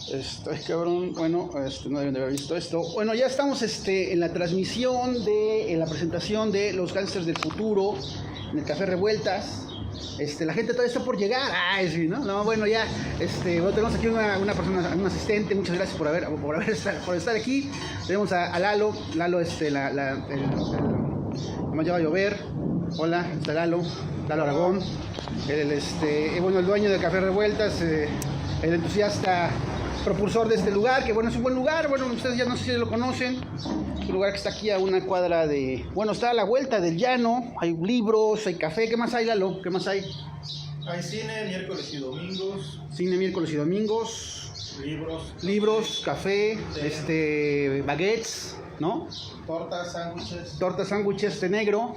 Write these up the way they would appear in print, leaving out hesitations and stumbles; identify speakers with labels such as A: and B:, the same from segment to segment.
A: Ay, cabrón, bueno, no deben de haber visto esto. Bueno, ya estamos en la transmisión en la presentación de Los Gángsters del Futuro en el Café Revueltas. La gente todavía está por llegar. Ay, sí, ¿no? No, bueno, ya, bueno, tenemos aquí una persona, un asistente. Muchas gracias por estar aquí. Tenemos a Lalo, como ya va a llover. Hola, está Lalo Aragón, bueno, el dueño del Café Revueltas, el entusiasta propulsor de este lugar, que bueno, es un buen lugar. Bueno, ustedes ya no sé si lo conocen. Es un lugar que está aquí a una cuadra bueno, está a la vuelta del llano. Hay libros, hay café. ¿Qué más hay, Lalo? ¿Qué más hay?
B: Hay cine miércoles y domingos.
A: Cine miércoles y domingos. Libros, café, baguettes, ¿no?
B: Tortas, sándwiches.
A: Té negro.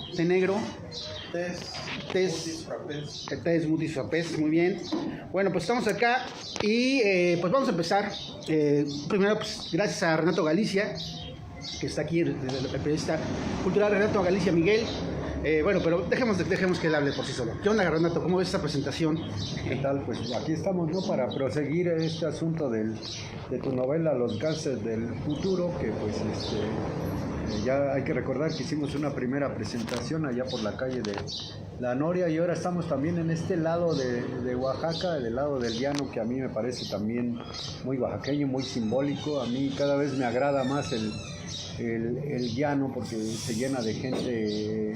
A: Smoothies, frappés, muy bien. Bueno, pues estamos acá y pues vamos a empezar. Primero, pues gracias a Renato Galicia, que está aquí, el periodista cultural Renato Galicia Miguel. Bueno, pero dejemos que él hable por sí solo. ¿Qué onda, Renato? ¿Cómo ves esta presentación?
C: ¿Qué tal? Pues aquí estamos, ¿no? Para proseguir este asunto de tu novela Los Gángsters del Futuro, que pues ya hay que recordar que hicimos una primera presentación allá por la calle de La Noria, y ahora estamos también en este lado de Oaxaca, del lado del llano, que a mí me parece también muy oaxaqueño, muy simbólico. A mí cada vez me agrada más el llano, porque se llena de gente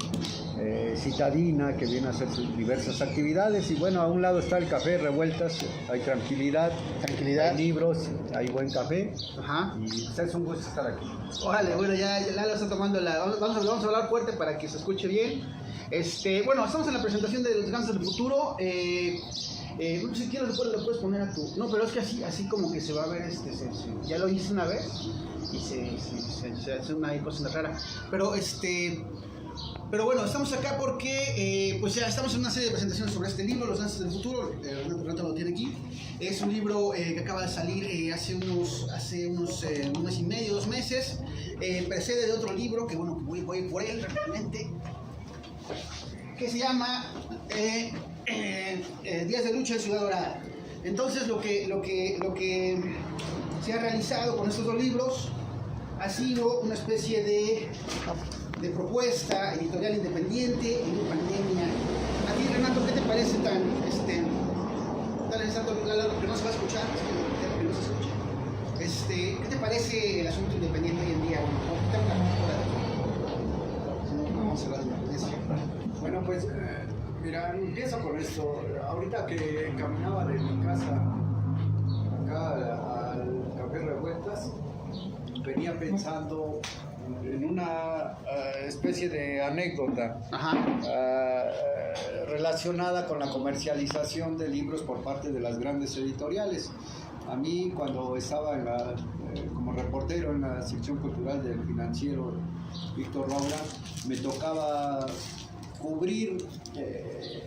C: citadina que viene a hacer sus diversas actividades. Y bueno, a un lado está el Café Revueltas, hay tranquilidad, hay libros, hay buen café.
A: Ajá.
C: Y es un gusto estar aquí.
A: Órale, bueno, ya Lalo está tomando vamos a hablar fuerte para que se escuche bien. Bueno, estamos en la presentación de Los Gángsters del Futuro. No sé si quieres lo puedes poner a tu. No, pero es que así como que se va a ver, ya lo hice una vez y se hace una cosa rara. Pero bueno, estamos acá porque pues ya estamos en una serie de presentaciones sobre este libro, Los Gángsters del Futuro. Renato lo tiene aquí. Es un libro que acaba de salir hace unos un mes y medio, 2 meses. Precede de otro libro que bueno, voy por él rápidamente, que se llama Días de Lucha en Ciudad Dorada. Entonces lo que se ha realizado con estos 2 libros ha sido una especie de propuesta editorial independiente en una pandemia. A ti, Renato, ¿qué te parece tan exacto que no se va a escuchar? Que no se escucha. ¿Qué te parece el asunto independiente hoy en día? Vamos a hablar de independencia.
C: Bueno, pues mira, empiezo con esto. Ahorita que caminaba de mi casa acá al Café Revueltas, venía pensando en una especie de anécdota relacionada con la comercialización de libros por parte de las grandes editoriales. A mí, cuando estaba como reportero en la sección cultural del financiero Víctor Roura, me tocaba cubrir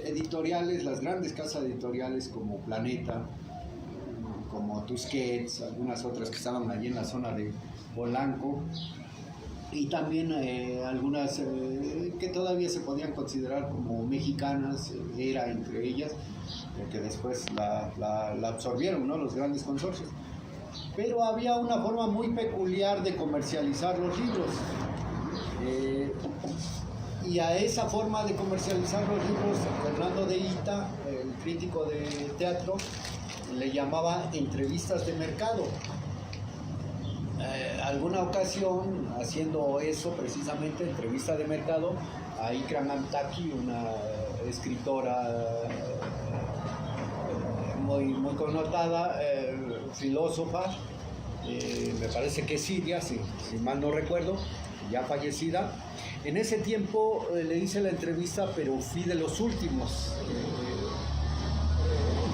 C: editoriales, las grandes casas editoriales como Planeta, como Tusquets, algunas otras que estaban allí en la zona de Polanco, y también algunas que todavía se podían considerar como mexicanas, era entre ellas, que después la absorbieron, ¿no?, los grandes consorcios. Pero había una forma muy peculiar de comercializar los libros. Y a esa forma de comercializar los libros, Fernando de Ita, el crítico de teatro, le llamaba entrevistas de mercado. Alguna ocasión, haciendo eso precisamente, entrevista de mercado, a Ikram Amtaki, una escritora muy connotada, filósofa, me parece que es siria, si mal no recuerdo, ya fallecida. En ese tiempo le hice la entrevista, pero fui de los últimos.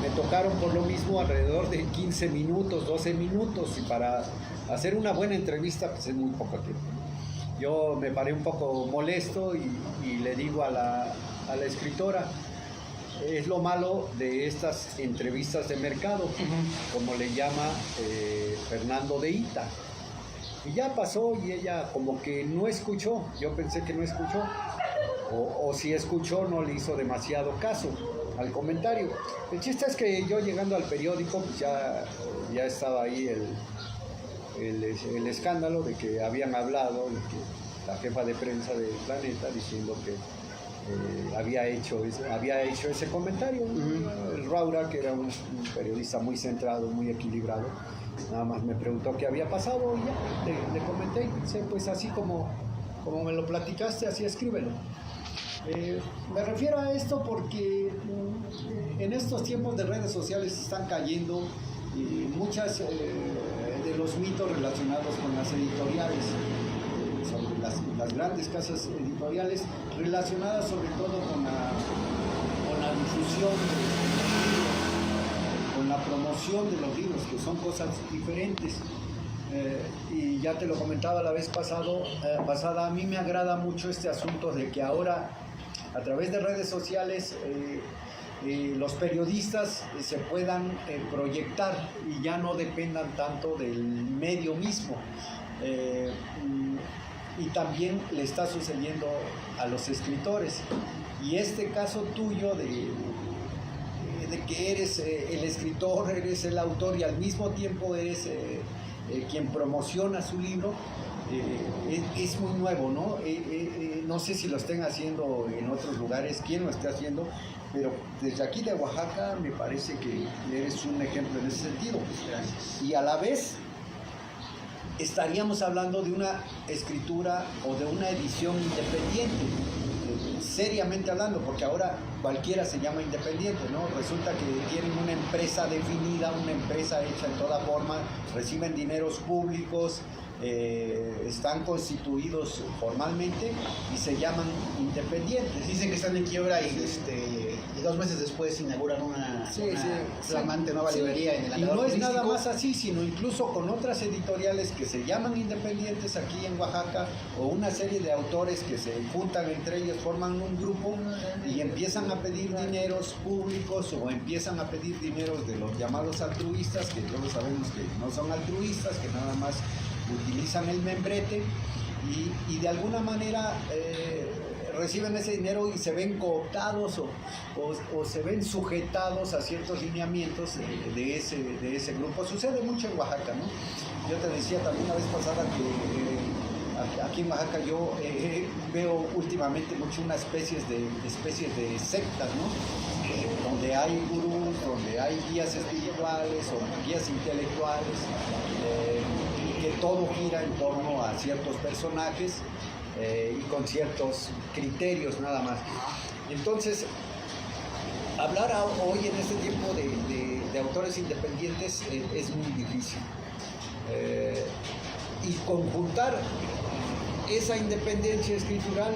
C: Me tocaron por lo mismo alrededor de 15 minutos, 12 minutos, y para hacer una buena entrevista pues es muy poco tiempo. Yo me paré un poco molesto y le digo a la escritora, es lo malo de estas entrevistas de mercado, como le llama Fernando de Ita. Y ya pasó y ella como que no escuchó, yo pensé que no escuchó, o si escuchó no le hizo demasiado caso. al comentario. El chiste es que yo llegando al periódico, pues ya estaba ahí el escándalo de que habían hablado, de que la jefa de prensa de Planeta diciendo que había hecho ese comentario. El Raura, que era un periodista muy centrado, muy equilibrado, nada más me preguntó qué había pasado y ya le comenté, pues así como me lo platicaste, así escríbelo. Me refiero a esto porque en estos tiempos de redes sociales están cayendo muchas de los mitos relacionados con las editoriales, sobre las grandes casas editoriales, relacionadas sobre todo con la difusión, con la promoción de los libros, que son cosas diferentes. Y ya te lo comentaba la vez pasada, a mí me agrada mucho este asunto de que ahora, a través de redes sociales, los periodistas se puedan proyectar y ya no dependan tanto del medio mismo. Y también le está sucediendo a los escritores. Y este caso tuyo de que eres el escritor, eres el autor y al mismo tiempo eres quien promociona su libro, es muy nuevo, ¿no? No sé si lo estén haciendo en otros lugares, quién lo está haciendo, pero desde aquí de Oaxaca me parece que eres un ejemplo en ese sentido. Y a la vez estaríamos hablando de una escritura o de una edición independiente, seriamente hablando, porque ahora cualquiera se llama independiente, ¿no? Resulta que tienen una empresa definida, una empresa hecha en toda forma, reciben dineros públicos, están constituidos formalmente y se llaman independientes.
A: Dicen que están en quiebra y 2 meses después inauguran una flamante nueva librería en el
C: Y
A: andador
C: no es
A: turístico.
C: nada más así, sino incluso con otras editoriales que se llaman independientes aquí en Oaxaca, o una serie de autores que se juntan entre ellos, forman un grupo y empiezan a pedir dineros públicos o empiezan a pedir dineros de los llamados altruistas, que todos sabemos que no son altruistas, que nada más utilizan el membrete y de alguna manera reciben ese dinero y se ven cooptados o se ven sujetados a ciertos lineamientos de ese grupo. Sucede mucho en Oaxaca, ¿no? Yo te decía también la vez pasada que aquí en Oaxaca yo veo últimamente mucho una especies de sectas, ¿no? Donde hay gurús, donde hay guías espirituales o guías intelectuales, que todo gira en torno a ciertos personajes y con ciertos criterios nada más. Entonces, hablar hoy en este tiempo de autores independientes es muy difícil. Y conjuntar esa independencia escritural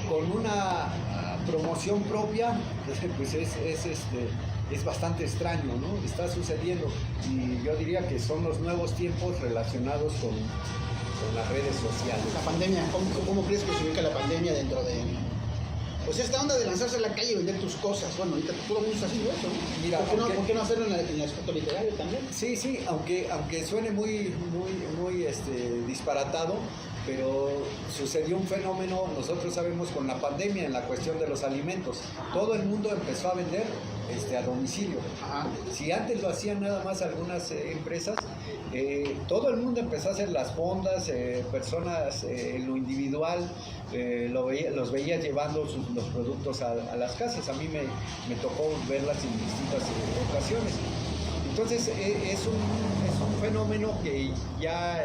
C: con una promoción propia, pues es bastante extraño, ¿no? Está sucediendo y yo diría que son los nuevos tiempos relacionados con las redes sociales.
A: La pandemia, ¿cómo crees que se ubica la pandemia dentro de...? Pues esta onda de lanzarse a la calle y vender tus cosas, bueno, ahorita todo el mundo está haciendo eso, ¿no?
C: Mira,
A: ¿Por qué no hacerlo en el aspecto literario también?
C: Sí, aunque suene muy disparatado, pero sucedió un fenómeno, nosotros sabemos, con la pandemia en la cuestión de los alimentos. Todo el mundo empezó a vender a domicilio.
A: Ajá.
C: Si antes lo hacían nada más algunas empresas, todo el mundo empezó a hacer las fondas, personas en lo individual, los veía llevando los productos a las casas. A mí me tocó verlas en distintas ocasiones. Entonces es un fenómeno que ya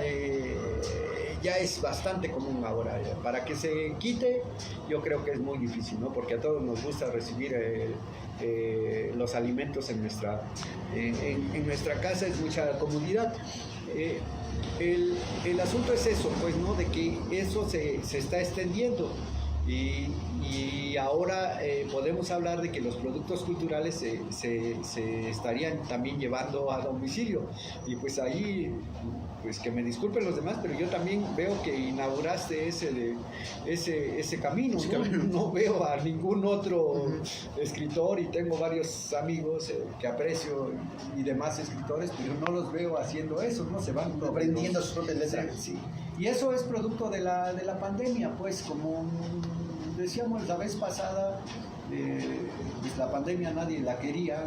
C: es bastante común ahora. Para que se quite, yo creo que es muy difícil, ¿no? Porque a todos nos gusta recibir los alimentos en nuestra casa, es mucha comodidad. El asunto es eso, pues, ¿no? De que eso se está extendiendo. Y ahora podemos hablar de que los productos culturales se estarían también llevando a domicilio. Y pues ahí, pues que me disculpen los demás, pero yo también veo que inauguraste ese camino, ¿no? No veo a ningún otro escritor, y tengo varios amigos que aprecio y demás escritores, pero no los veo haciendo eso, ¿no? Se van
A: Aprendiendo sus propias letras.
C: Sí. Y eso es producto de la pandemia, pues, como decíamos la vez pasada, pues la pandemia nadie la quería,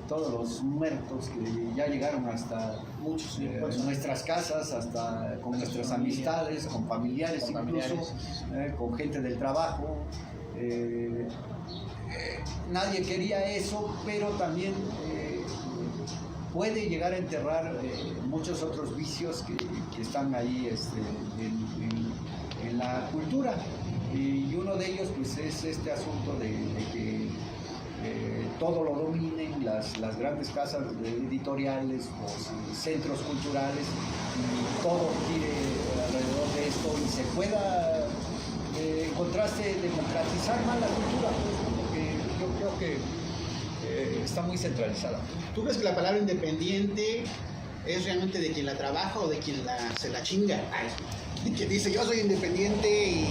C: todos los muertos que ya llegaron hasta
B: Muchos,
C: nuestras casas, hasta con nuestras amistades, con familiares incluso, con gente del trabajo. Nadie quería eso, pero también puede llegar a enterrar muchos otros vicios que están ahí en la cultura. Y uno de ellos pues, es este asunto de que todo lo dominen las grandes casas editoriales, los centros culturales, y todo gire alrededor de esto y se pueda encontrarse, democratizar más la cultura, pues, porque yo creo que está muy centralizada.
A: ¿Tú crees que la palabra independiente es realmente de quien la trabaja o de quien se la chinga? Ay, que dice yo soy independiente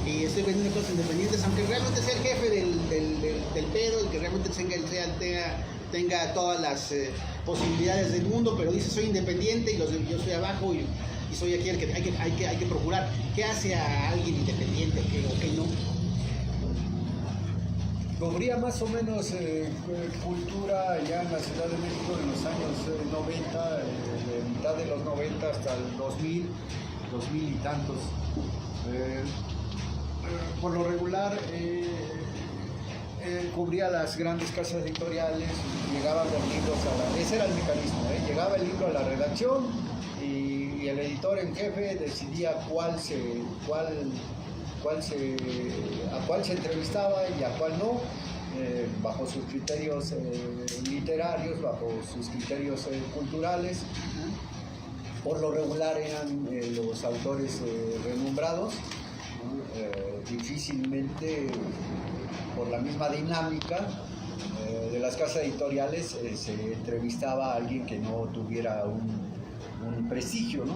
A: y estoy vendiendo cosas independientes, aunque realmente sea el jefe del pedo, el que realmente tenga todas las posibilidades del mundo, pero dice soy independiente y yo estoy abajo y soy aquí el que hay que procurar. ¿Qué hace a alguien independiente o qué no?
C: Cubría más o menos cultura ya en la Ciudad de México en los años 90, de mitad de los 90 hasta el 2000 y tantos. Por lo regular cubría las grandes casas editoriales, llegaban los libros ese era el mecanismo, llegaba el libro a la redacción y el editor en jefe decidía a cuál se entrevistaba y a cuál no, bajo sus criterios literarios, bajo sus criterios culturales. Por lo regular eran los autores renombrados, ¿no? Difícilmente, por la misma dinámica de las casas editoriales, se entrevistaba a alguien que no tuviera un prestigio, ¿no?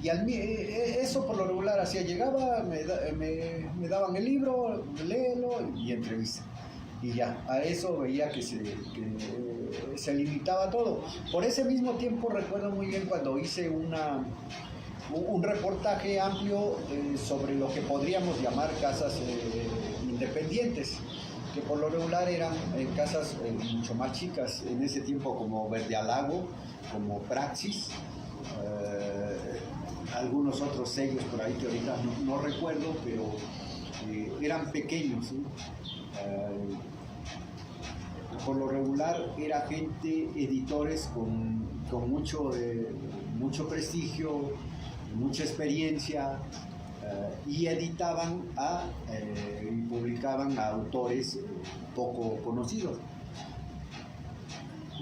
C: Y eso por lo regular hacía, llegaba, me daban el libro, léelo y entrevista. Y ya, a eso veía que se limitaba todo. Por ese mismo tiempo recuerdo muy bien cuando hice un reportaje amplio sobre lo que podríamos llamar casas independientes, que por lo regular eran casas mucho más chicas en ese tiempo, como Verde Alago, como Praxis, algunos otros sellos por ahí que ahorita no recuerdo, pero eran pequeños, ¿sí? Por lo regular era gente, editores con mucho prestigio, mucha experiencia, y editaban y publicaban a autores poco conocidos.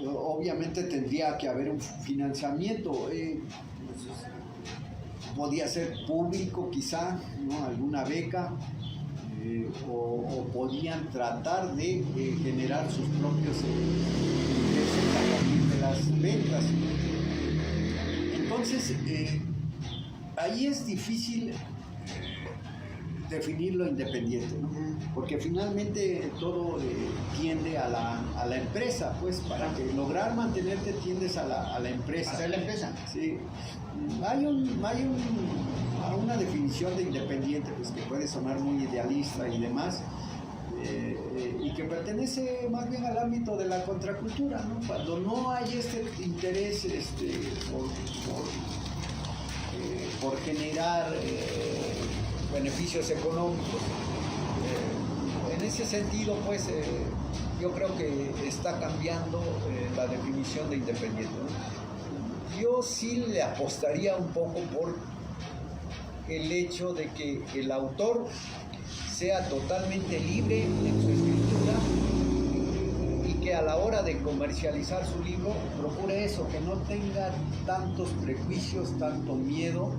C: Obviamente tendría que haber un financiamiento, podía ser público quizá, ¿no? Alguna beca, o podían tratar de generar sus propios ingresos a partir de las ventas. Entonces, ahí es difícil definir lo independiente, ¿no? Porque finalmente todo tiende a la empresa, pues para que lograr mantenerte tiendes a la empresa.
A: ¿Hacer la empresa?
C: Sí. Hay una definición de independiente, pues, que puede sonar muy idealista y demás, y que pertenece más bien al ámbito de la contracultura, ¿no? Cuando no hay este interés por generar beneficios económicos. En ese sentido, pues, yo creo que está cambiando la definición de independiente, ¿no? Yo sí le apostaría un poco por el hecho de que el autor sea totalmente libre en su escritura y que a la hora de comercializar su libro procure eso, que no tenga tantos prejuicios, tanto miedo,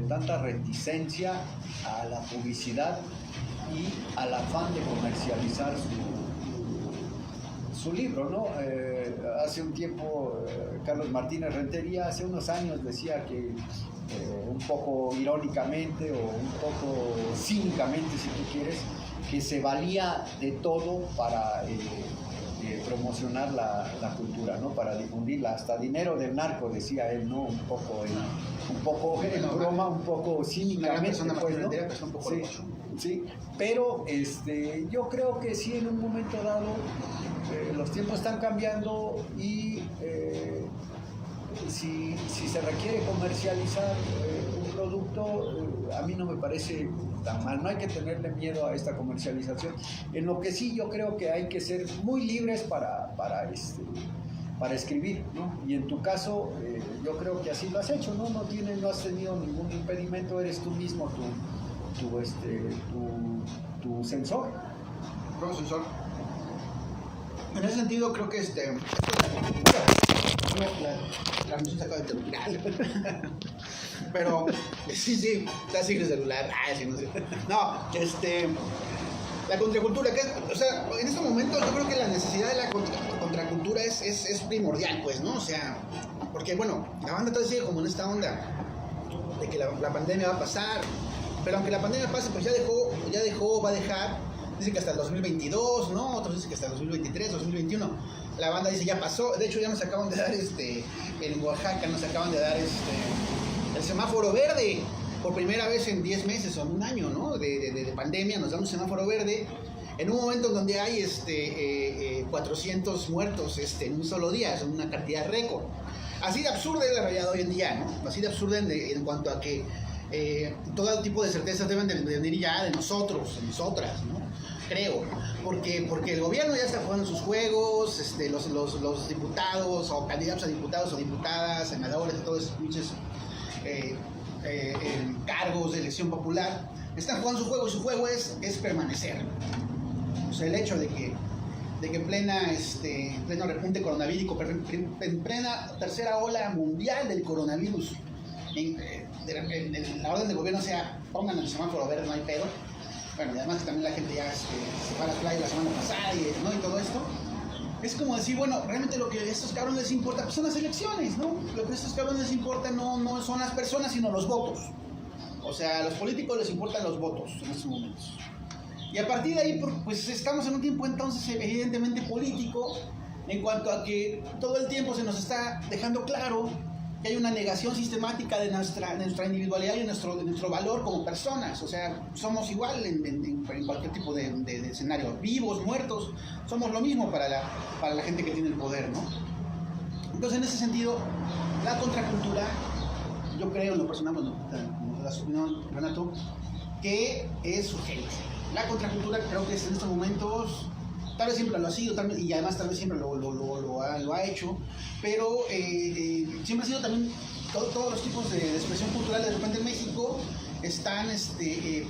C: tanta reticencia a la publicidad y al afán de comercializar su libro, ¿no? Hace un tiempo Carlos Martínez Rentería, hace unos años, decía que un poco irónicamente o un poco cínicamente, si tú quieres, que se valía de todo para promocionar la cultura, ¿no? Para difundirla, hasta dinero del narco, decía él, ¿no? Un poco en broma, un poco cínicamente, pues, ¿no?
A: Un poco
C: Sí, Sí, pero yo creo que sí, en un momento dado los tiempos están cambiando y si se requiere comercializar un producto, a mí no me parece tan mal. No hay que tenerle miedo a esta comercialización. En lo que sí yo creo que hay que ser muy libres para escribir, ¿no? Y en tu caso, yo creo que así lo has hecho, ¿no? No has tenido ningún impedimento, eres tú mismo tu censor.
A: Como censor. En ese sentido, creo que la música se acaba de terminar. Pero, sí, está así el celular. Sí, no sé. No, la contracultura, o sea, en este momento yo creo que la necesidad de la contracultura es primordial, pues, ¿no? O sea, porque, bueno, la banda todavía sigue como en esta onda de que la pandemia va a pasar, pero aunque la pandemia pase, pues ya dejó, va a dejar, dice que hasta el 2022, ¿no? Otros dicen que hasta el 2023, 2021. La banda dice ya pasó, de hecho ya nos acaban de dar, en Oaxaca nos acaban de dar, el semáforo verde. Por primera vez en 10 meses o en un año, ¿no? de pandemia, nos dan un semáforo verde en un momento en donde hay 400 muertos en un solo día, es una cantidad récord. Así de absurda es la realidad hoy en día, ¿no? Así de absurda en cuanto a que todo tipo de certezas deben de venir ya de nosotros, de nosotras, ¿no? Creo, porque el gobierno ya está jugando sus juegos, los diputados o candidatos a diputados o diputadas, senadores, de todos esos pinches cargos de elección popular, están jugando su juego y su juego es permanecer. O sea, el hecho de que en pleno repunte coronavírico, en plena tercera ola mundial del coronavirus, la orden del gobierno sea pongan el semáforo verde, no hay pedo. Bueno, y además que también la gente ya se fue a las playas la semana pasada y todo esto. Es como decir, bueno, realmente lo que a estos cabrones les importa pues son las elecciones, ¿no? Lo que a estos cabrones les importa no son las personas, sino los votos. O sea, a los políticos les importan los votos en estos momentos. Y a partir de ahí, pues estamos en un tiempo entonces evidentemente político, en cuanto a que todo el tiempo se nos está dejando claro que hay una negación sistemática de nuestra individualidad y de nuestro valor como personas. O sea, somos igual en cualquier tipo de escenario, vivos, muertos, somos lo mismo para la gente que tiene el poder, ¿no? Entonces, en ese sentido, la contracultura, yo creo en lo personal, como la opinión, Renato, que es urgente. La contracultura creo que en estos momentos, tal vez siempre lo ha sido, y además tal vez siempre lo ha hecho, pero siempre ha sido también, todos los tipos de expresión cultural de repente en México están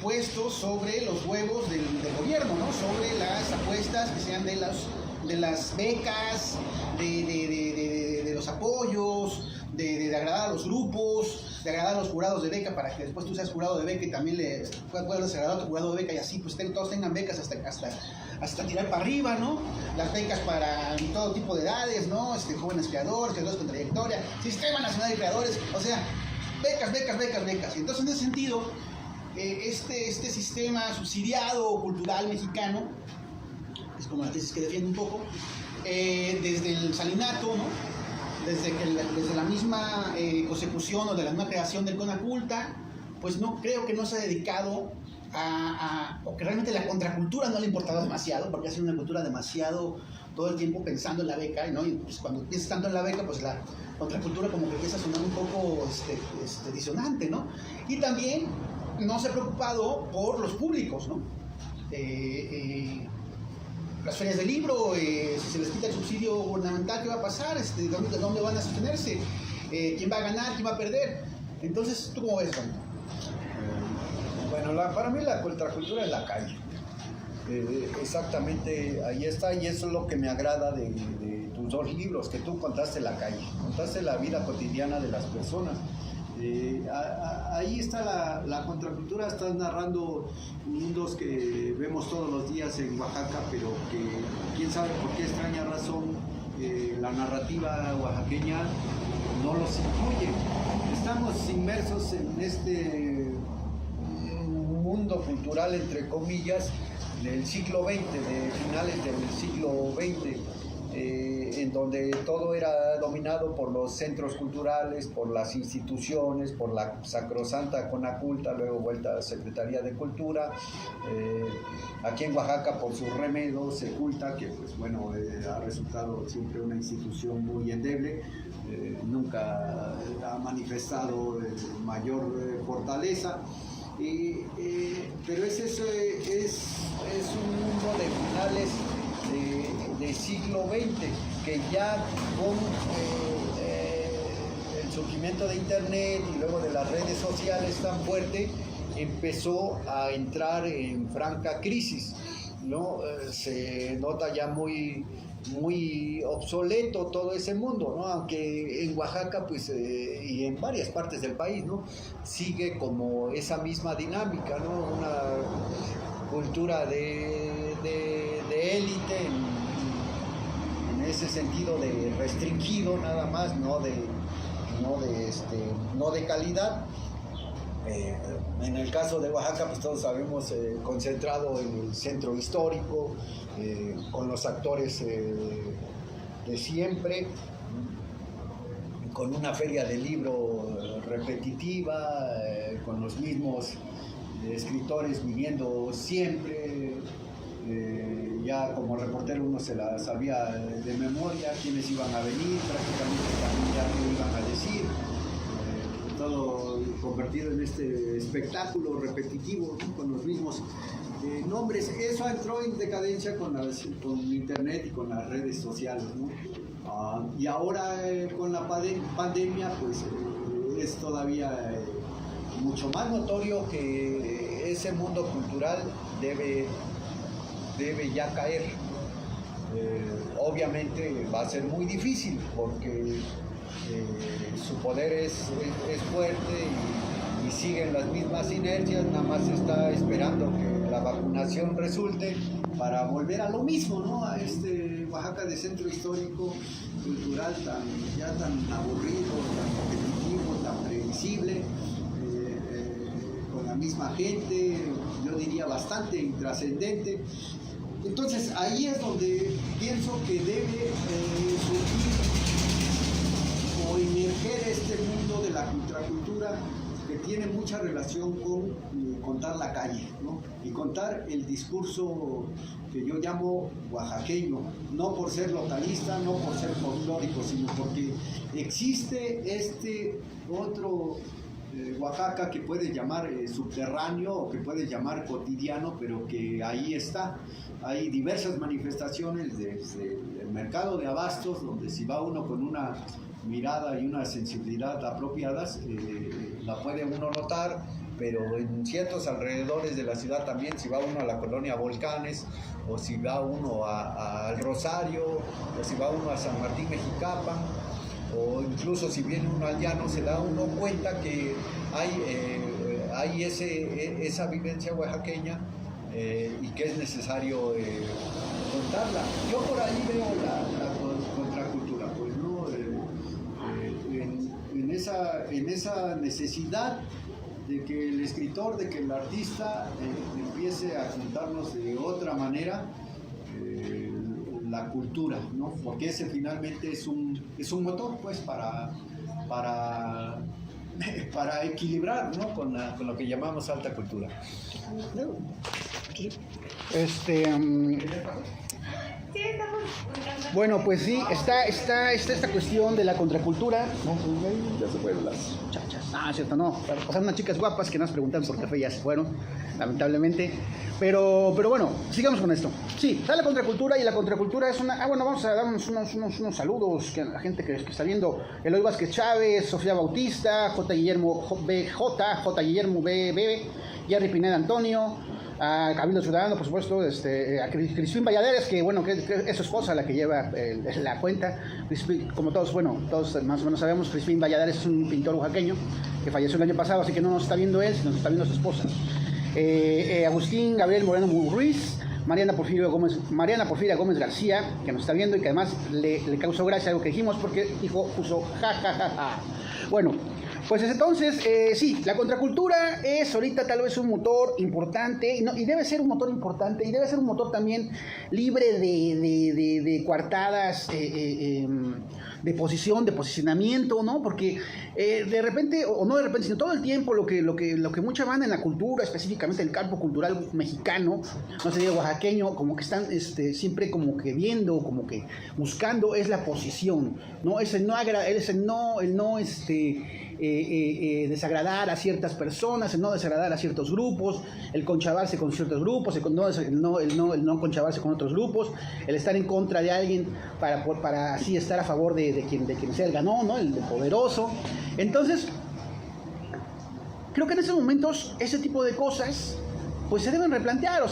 A: puestos sobre los huevos del gobierno, ¿no? Sobre las apuestas que sean de las becas, de los apoyos, de agradar a los grupos, de agradar a los jurados de beca para que después tú seas jurado de beca y también puedas agradar a tu jurado de beca y así pues todos tengan becas hasta tirar para arriba, ¿no? Las becas para todo tipo de edades, ¿no? Jóvenes creadores con trayectoria, Sistema Nacional de Creadores, o sea, becas. Y entonces en ese sentido, este sistema subsidiado cultural mexicano, es como la tesis que defiende un poco, desde el salinato, ¿no? Desde la misma consecución o de la misma creación del Conaculta, pues creo que no se ha dedicado o que realmente la contracultura no le ha importado demasiado, porque ha sido una cultura demasiado todo el tiempo pensando en la beca, ¿no? Y pues cuando piensas tanto en la beca, pues la contracultura como que empieza a sonar un poco disonante, ¿no? Y también no se ha preocupado por los públicos, ¿no? Las ferias del libro, si se les quita el subsidio gubernamental, ¿qué va a pasar? ¿De dónde van a sostenerse? ¿Quién va a ganar? ¿Quién va a perder? Entonces, ¿tú cómo ves, Juan?
C: Bueno, para mí la contracultura es la calle. Exactamente, ahí está, y eso es lo que me agrada de tus dos libros, que tú contaste la calle, contaste la vida cotidiana de las personas. Ahí está la contracultura, estás narrando mundos que vemos todos los días en Oaxaca, pero que quién sabe por qué extraña razón la narrativa oaxaqueña no los incluye. Estamos inmersos en este mundo cultural, entre comillas, del siglo XX, de finales del siglo XX, en donde todo era dominado por los centros culturales, por las instituciones, por la sacrosanta Conaculta, luego vuelta a Secretaría de Cultura, aquí en Oaxaca por su remedo, Seculta, que pues bueno, ha resultado siempre una institución muy endeble, nunca ha manifestado mayor fortaleza. Pero es un mundo de finales de siglo XX, que ya con el surgimiento de Internet y luego de las redes sociales tan fuerte, empezó a entrar en franca crisis, ¿no? Se nota ya muy obsoleto todo ese mundo, ¿no? Aunque en Oaxaca pues, y en varias partes del país, ¿no? Sigue como esa misma dinámica, ¿no? Una cultura de élite en ese sentido de restringido nada más, no de calidad. En el caso de Oaxaca, pues todos sabemos, concentrado en el centro histórico, con los actores de siempre, con una feria de libro repetitiva, con los mismos escritores viniendo siempre. Ya como reportero uno se la sabía de memoria, quiénes iban a venir, prácticamente también ya lo iban a decir. Todo convertido en este espectáculo repetitivo, ¿no? Con los mismos nombres. Eso entró en decadencia con Internet y con las redes sociales, ¿no? Y ahora con la pandemia pues es todavía mucho más notorio que ese mundo cultural debe ya caer. Obviamente va a ser muy difícil porque su poder es fuerte y siguen las mismas inercias, nada más está esperando que la vacunación resulte para volver a lo mismo, ¿no? A este Oaxaca de centro histórico, cultural ya tan aburrido, tan repetitivo, tan previsible, con la misma gente, yo diría bastante intrascendente. Entonces ahí es donde pienso que debe surgir o emerger este mundo de la contracultura, que tiene mucha relación con contar la calle, ¿no? Y contar el discurso que yo llamo oaxaqueño, no por ser localista, no por ser folclórico, sino porque existe este otro Oaxaca que puedes llamar subterráneo o que puedes llamar cotidiano, pero que ahí está. Hay diversas manifestaciones desde el mercado de abastos, donde si va uno con una mirada y una sensibilidad apropiadas, la puede uno notar, pero en ciertos alrededores de la ciudad también, si va uno a la colonia Volcanes, o si va uno al Rosario, o si va uno a San Martín Mexicapan, o incluso si viene uno al llano, se da uno cuenta que hay esa vivencia oaxaqueña y que es necesario contarla. Yo por ahí veo la contracultura, pues, ¿no? En esa necesidad de que el escritor, de que el artista empiece a contarnos de otra manera la cultura, ¿no? Porque ese finalmente es un motor, pues, para equilibrar, ¿no? con lo que llamamos alta cultura.
A: Bueno, pues sí, está esta cuestión de la contracultura. No, ya se fueron las muchachas. Ah, cierto, no. Pasaron unas chicas guapas que nos preguntan por café y ya se fueron, lamentablemente. Pero bueno, sigamos con esto. Sí, está la contracultura y la contracultura es una... bueno, vamos a dar unos saludos a la gente que está viendo. Eloy Vázquez Chávez, Sofía Bautista, J. Guillermo B. Jerry Pineda Antonio, a Cabildo Ciudadano, por supuesto, a Crispín Valladares, que bueno, que es su esposa la que lleva la cuenta. Como todos más o menos sabemos, Crispín Valladares es un pintor oaxaqueño que falleció el año pasado, así que no nos está viendo él, sino nos está viendo su esposa. Agustín Gabriel Moreno Ruiz, Mariana Porfiria Gómez García, que nos está viendo y que además le causó gracia algo que dijimos porque puso ja. Bueno, Pues entonces, sí, la contracultura es ahorita tal vez un motor importante y debe ser un motor importante y debe ser un motor también libre de coartadas de posición, de posicionamiento, ¿no? Porque de repente, o no de repente, sino todo el tiempo lo que mucha banda en la cultura, específicamente el campo cultural mexicano, no sé, oaxaqueño, como que están siempre como que viendo, como que buscando es la posición, ¿no? Es el no desagradar a ciertas personas, el no desagradar a ciertos grupos, el conchavarse con ciertos grupos, el no conchavarse con otros grupos, el estar en contra de alguien para así estar a favor de quien sea el ganón, ¿no? El poderoso. Entonces, creo que en estos momentos ese tipo de cosas pues se deben replantear,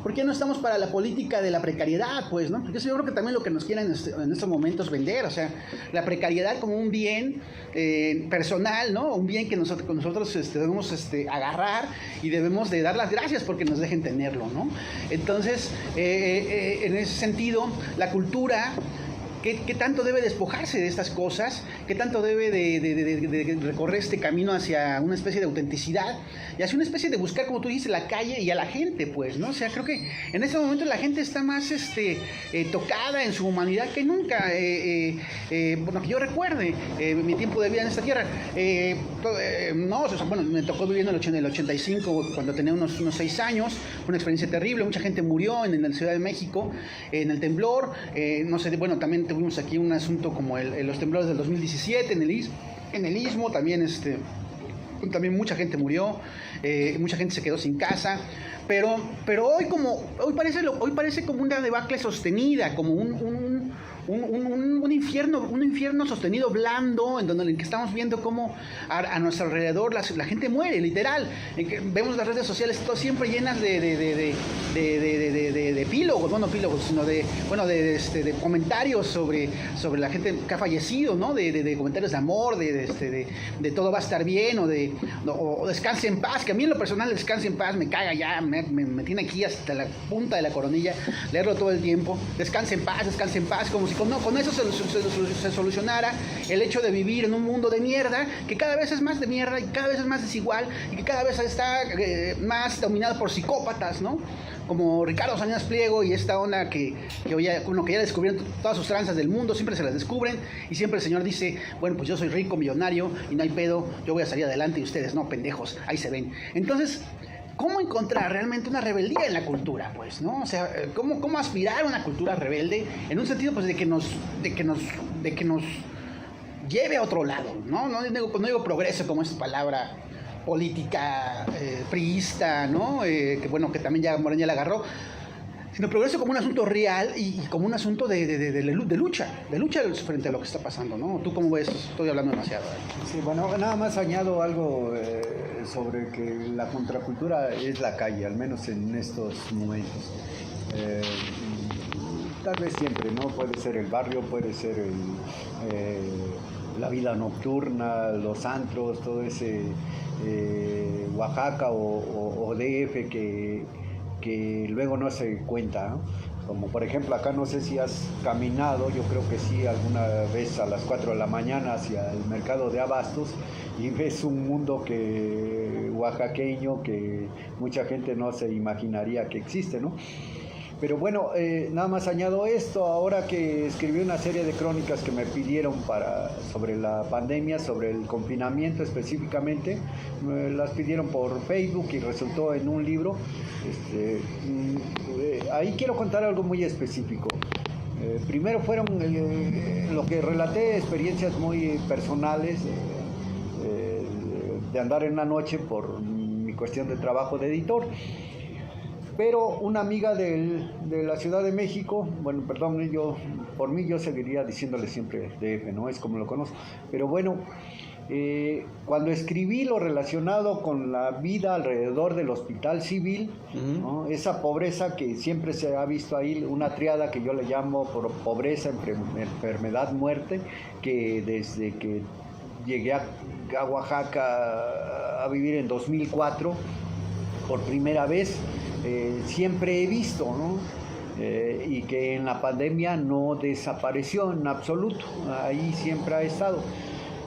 A: porque no estamos para la política de la precariedad, pues, ¿no? Porque eso yo creo que también lo que nos quieren en estos momentos vender, o sea, la precariedad como un bien personal, ¿no? Un bien que nosotros debemos agarrar y debemos de dar las gracias porque nos dejen tenerlo, ¿no? Entonces, en ese sentido, la cultura... ¿Qué tanto debe despojarse de estas cosas? ¿Qué tanto debe de recorrer este camino hacia una especie de autenticidad? Y hacia una especie de buscar, como tú dices, la calle y a la gente, pues, ¿no? O sea, creo que en este momento la gente está más tocada en su humanidad que nunca. Bueno, que yo recuerde mi tiempo de vida en esta tierra. No, o sea, bueno, me tocó vivir en el 85, cuando tenía unos 6 años. Fue una experiencia terrible. Mucha gente murió en la Ciudad de México, en el temblor. No sé, bueno, también tuvimos aquí un asunto como los temblores del 2017 en el Istmo, también mucha gente murió, mucha gente se quedó sin casa, pero hoy parece como una debacle sostenida, como un infierno sostenido blando, en donde estamos viendo cómo a nuestro alrededor la gente muere, literal. Vemos las redes sociales todo siempre llenas de epílogos, no epílogos, sino de comentarios sobre la gente que ha fallecido, ¿no? De comentarios de amor, de todo va a estar bien, o descanse en paz, que a mí en lo personal descanse en paz me caga ya, me tiene aquí hasta la punta de la coronilla leerlo todo el tiempo. Descanse en paz, como si con eso se solucionara el hecho de vivir en un mundo de mierda, que cada vez es más de mierda y cada vez es más desigual y que cada vez está más dominado por psicópatas, ¿no? Como Ricardo Salinas Pliego y esta onda que ya descubrieron todas sus tranzas del mundo, siempre se las descubren y siempre el señor dice, bueno, pues yo soy rico, millonario y no hay pedo, yo voy a salir adelante y ustedes no, pendejos, ahí se ven. Entonces, ¿cómo encontrar realmente una rebeldía en la cultura, pues, ¿no? O sea, ¿cómo aspirar a una cultura rebelde en un sentido, pues, de que nos lleve a otro lado, ¿no? No digo progreso como esta palabra política priista, ¿no? Que bueno, que también ya Morena la agarró, sino progreso como un asunto real y como un asunto de lucha frente a lo que está pasando, ¿no? ¿Tú cómo ves? Estoy hablando demasiado.
C: Sí, bueno, nada más añado algo sobre que la contracultura es la calle, al menos en estos momentos. Tal vez siempre, ¿no? Puede ser el barrio, puede ser la vida nocturna, los antros, todo ese Oaxaca o DF que luego no se cuenta, ¿no? Como por ejemplo acá, no sé si has caminado, yo creo que sí, alguna vez a las 4 de la mañana hacia el mercado de abastos y ves un mundo oaxaqueño que mucha gente no se imaginaría que existe, ¿no? Pero bueno, nada más añado esto, ahora que escribí una serie de crónicas que me pidieron sobre la pandemia, sobre el confinamiento específicamente, me las pidieron por Facebook y resultó en un libro. Ahí quiero contar algo muy específico. Primero fueron lo que relaté, experiencias muy personales de andar en la noche por mi cuestión de trabajo de editor. Pero una amiga de la Ciudad de México, bueno, perdón, por mí yo seguiría diciéndole siempre DF, ¿no? Es como lo conozco. Pero bueno, cuando escribí lo relacionado con la vida alrededor del hospital civil, ¿no? Esa pobreza que siempre se ha visto ahí, una triada que yo le llamo por pobreza, enfermedad, muerte, que desde que llegué a Oaxaca a vivir en 2004, por primera vez, siempre he visto, ¿no? Y que en la pandemia no desapareció en absoluto, ahí siempre ha estado.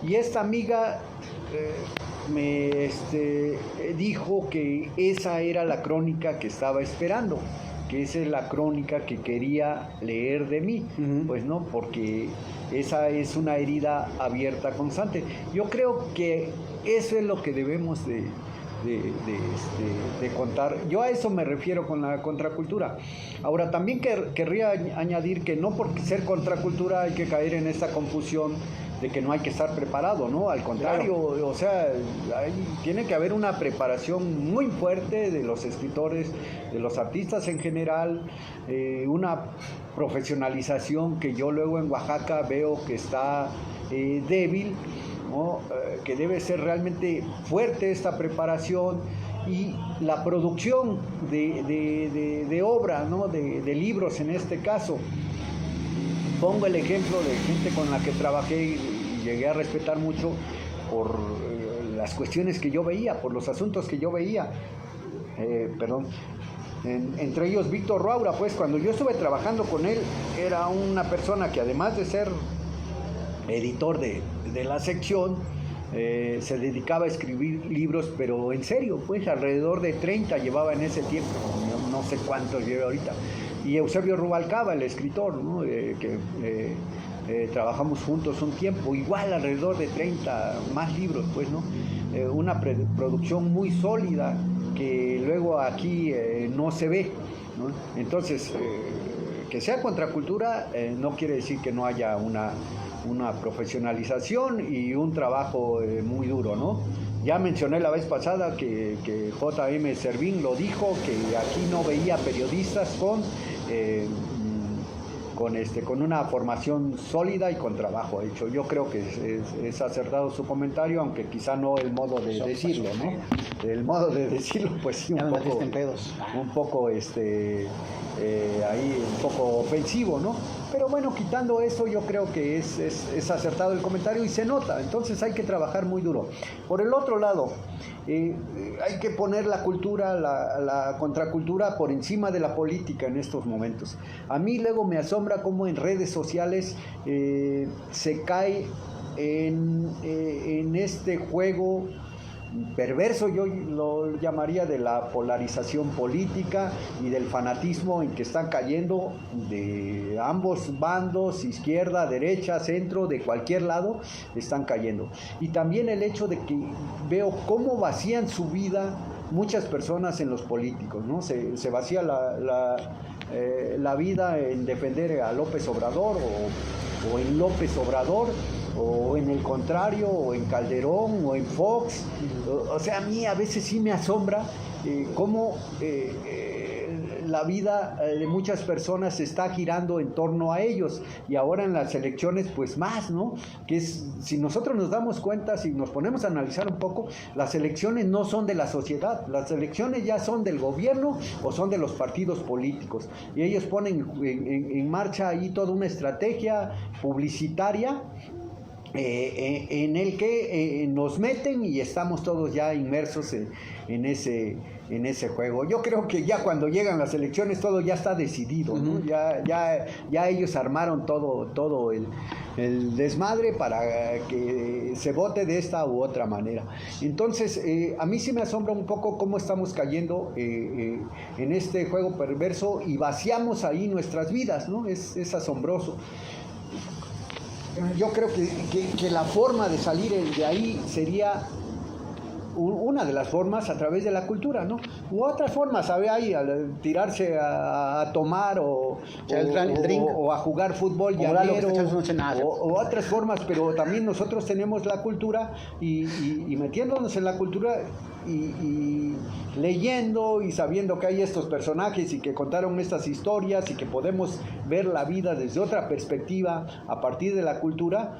C: Y esta amiga me dijo que esa era la crónica que estaba esperando, que esa es la crónica que quería leer de mí, pues no, porque esa es una herida abierta constante. Yo creo que eso es lo que debemos de contar. Yo a eso me refiero con la contracultura. Ahora, también querría añadir que no por ser contracultura hay que caer en esta confusión de que no hay que estar preparado, ¿no? Al contrario, claro. O sea, tiene que haber una preparación muy fuerte de los escritores, de los artistas en general, una profesionalización que yo luego en Oaxaca veo que está débil, ¿no? Que debe ser realmente fuerte esta preparación, y la producción de obra, ¿no? de libros en este caso. Pongo el ejemplo de gente con la que trabajé y llegué a respetar mucho por las cuestiones que yo veía, por los asuntos que yo veía. Entre ellos Víctor Roaura, pues cuando yo estuve trabajando con él, era una persona que además de ser editor de la sección, se dedicaba a escribir libros, pero en serio, pues alrededor de 30 llevaba en ese tiempo, no sé cuántos lleva ahorita. Y Eusebio Rubalcaba, el escritor, ¿no? Trabajamos juntos un tiempo, igual alrededor de 30 más libros, pues, ¿no? Una producción muy sólida que luego aquí no se ve, ¿no? Entonces, que sea contracultura no quiere decir que no haya una profesionalización y un trabajo muy duro, ¿no? Ya mencioné la vez pasada que J.M. Servín lo dijo, que aquí no veía periodistas con una formación sólida y con trabajo hecho. Yo creo que es acertado su comentario, aunque quizá no el modo de decirlo, ¿no? El modo de decirlo, pues sí, un poco ahí un poco ofensivo, ¿no? Pero bueno, quitando eso, yo creo que es acertado el comentario y se nota. Entonces hay que trabajar muy duro. Por el otro lado, hay que poner la cultura, la contracultura por encima de la política en estos momentos. A mí luego me asombra cómo en redes sociales se cae en este juego perverso, yo lo llamaría, de la polarización política y del fanatismo en que están cayendo de ambos bandos, izquierda, derecha, centro, de cualquier lado, están cayendo. Y también el hecho de que veo cómo vacían su vida muchas personas en los políticos, ¿no? Se vacía la vida en defender a López Obrador o en López Obrador, o en el contrario, o en Calderón, o en Fox. O sea, a mí a veces sí me asombra cómo la vida de muchas personas se está girando en torno a ellos, y ahora en las elecciones pues más, ¿no? Si nosotros nos damos cuenta, si nos ponemos a analizar un poco, las elecciones no son de la sociedad, las elecciones ya son del gobierno o son de los partidos políticos, y ellos ponen en marcha ahí toda una estrategia publicitaria en el que nos meten y estamos todos ya inmersos en ese juego. Yo creo que ya cuando llegan las elecciones todo ya está decidido, ¿no? Ya ellos armaron todo el desmadre para que se vote de esta u otra manera. Entonces, a mí sí me asombra un poco cómo estamos cayendo en este juego perverso y vaciamos ahí nuestras vidas, ¿no? Es asombroso. Yo creo que la forma de salir de ahí sería una de las formas a través de la cultura, ¿no? U otras formas, ¿sabe? Ahí, tirarse a tomar o a jugar fútbol llanero, o otras formas, pero también nosotros tenemos la cultura y metiéndonos en la cultura y leyendo y sabiendo que hay estos personajes y que contaron estas historias y que podemos ver la vida desde otra perspectiva a partir de la cultura,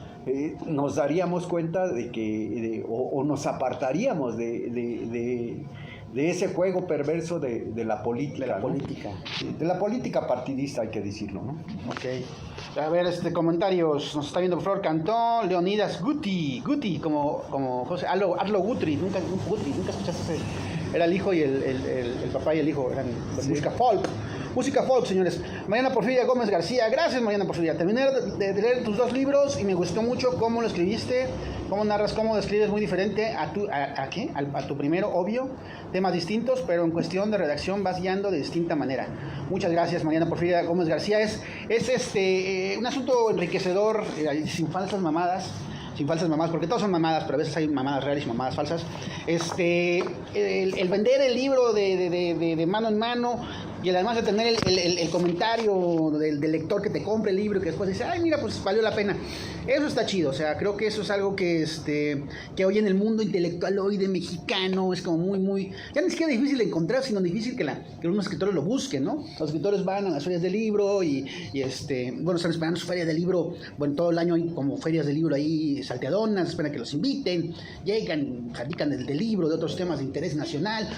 C: nos daríamos cuenta de que o nos apartaríamos de ese juego perverso de la política. De la política partidista, hay que decirlo, ¿no?
A: Ok. A ver, comentarios. Nos está viendo Flor Cantón, Leonidas Guti, como José, Arlo Guthrie, nunca escuchaste ese. Era el hijo y el papá y el hijo, eran de música folk. Música folk, señores. Mariana Porfiria Gómez García. Gracias, Mariana Porfiria. Terminé de leer tus 2 libros y me gustó mucho cómo lo escribiste, cómo narras, cómo describes muy diferente a tu primero, obvio. Temas distintos, pero en cuestión de redacción vas guiando de distinta manera. Muchas gracias, Mariana Porfiria Gómez García. Es un asunto enriquecedor, sin falsas mamadas. Sin falsas mamadas, porque todos son mamadas, pero a veces hay mamadas reales y mamadas falsas. El vender el libro de mano en mano y además de tener el comentario del lector que te compre el libro y que después dice, ay, mira, pues valió la pena. Eso está chido, o sea, creo que eso es algo que hoy en el mundo intelectual hoy de mexicano es como muy, ya ni siquiera difícil de encontrar, sino difícil que unos escritores lo busquen, ¿no? Los escritores van a las ferias del libro y están esperando su feria del libro, bueno, todo el año hay como ferias del libro ahí salteadonas, esperan que los inviten, llegan, platican del libro, de otros temas de interés nacional,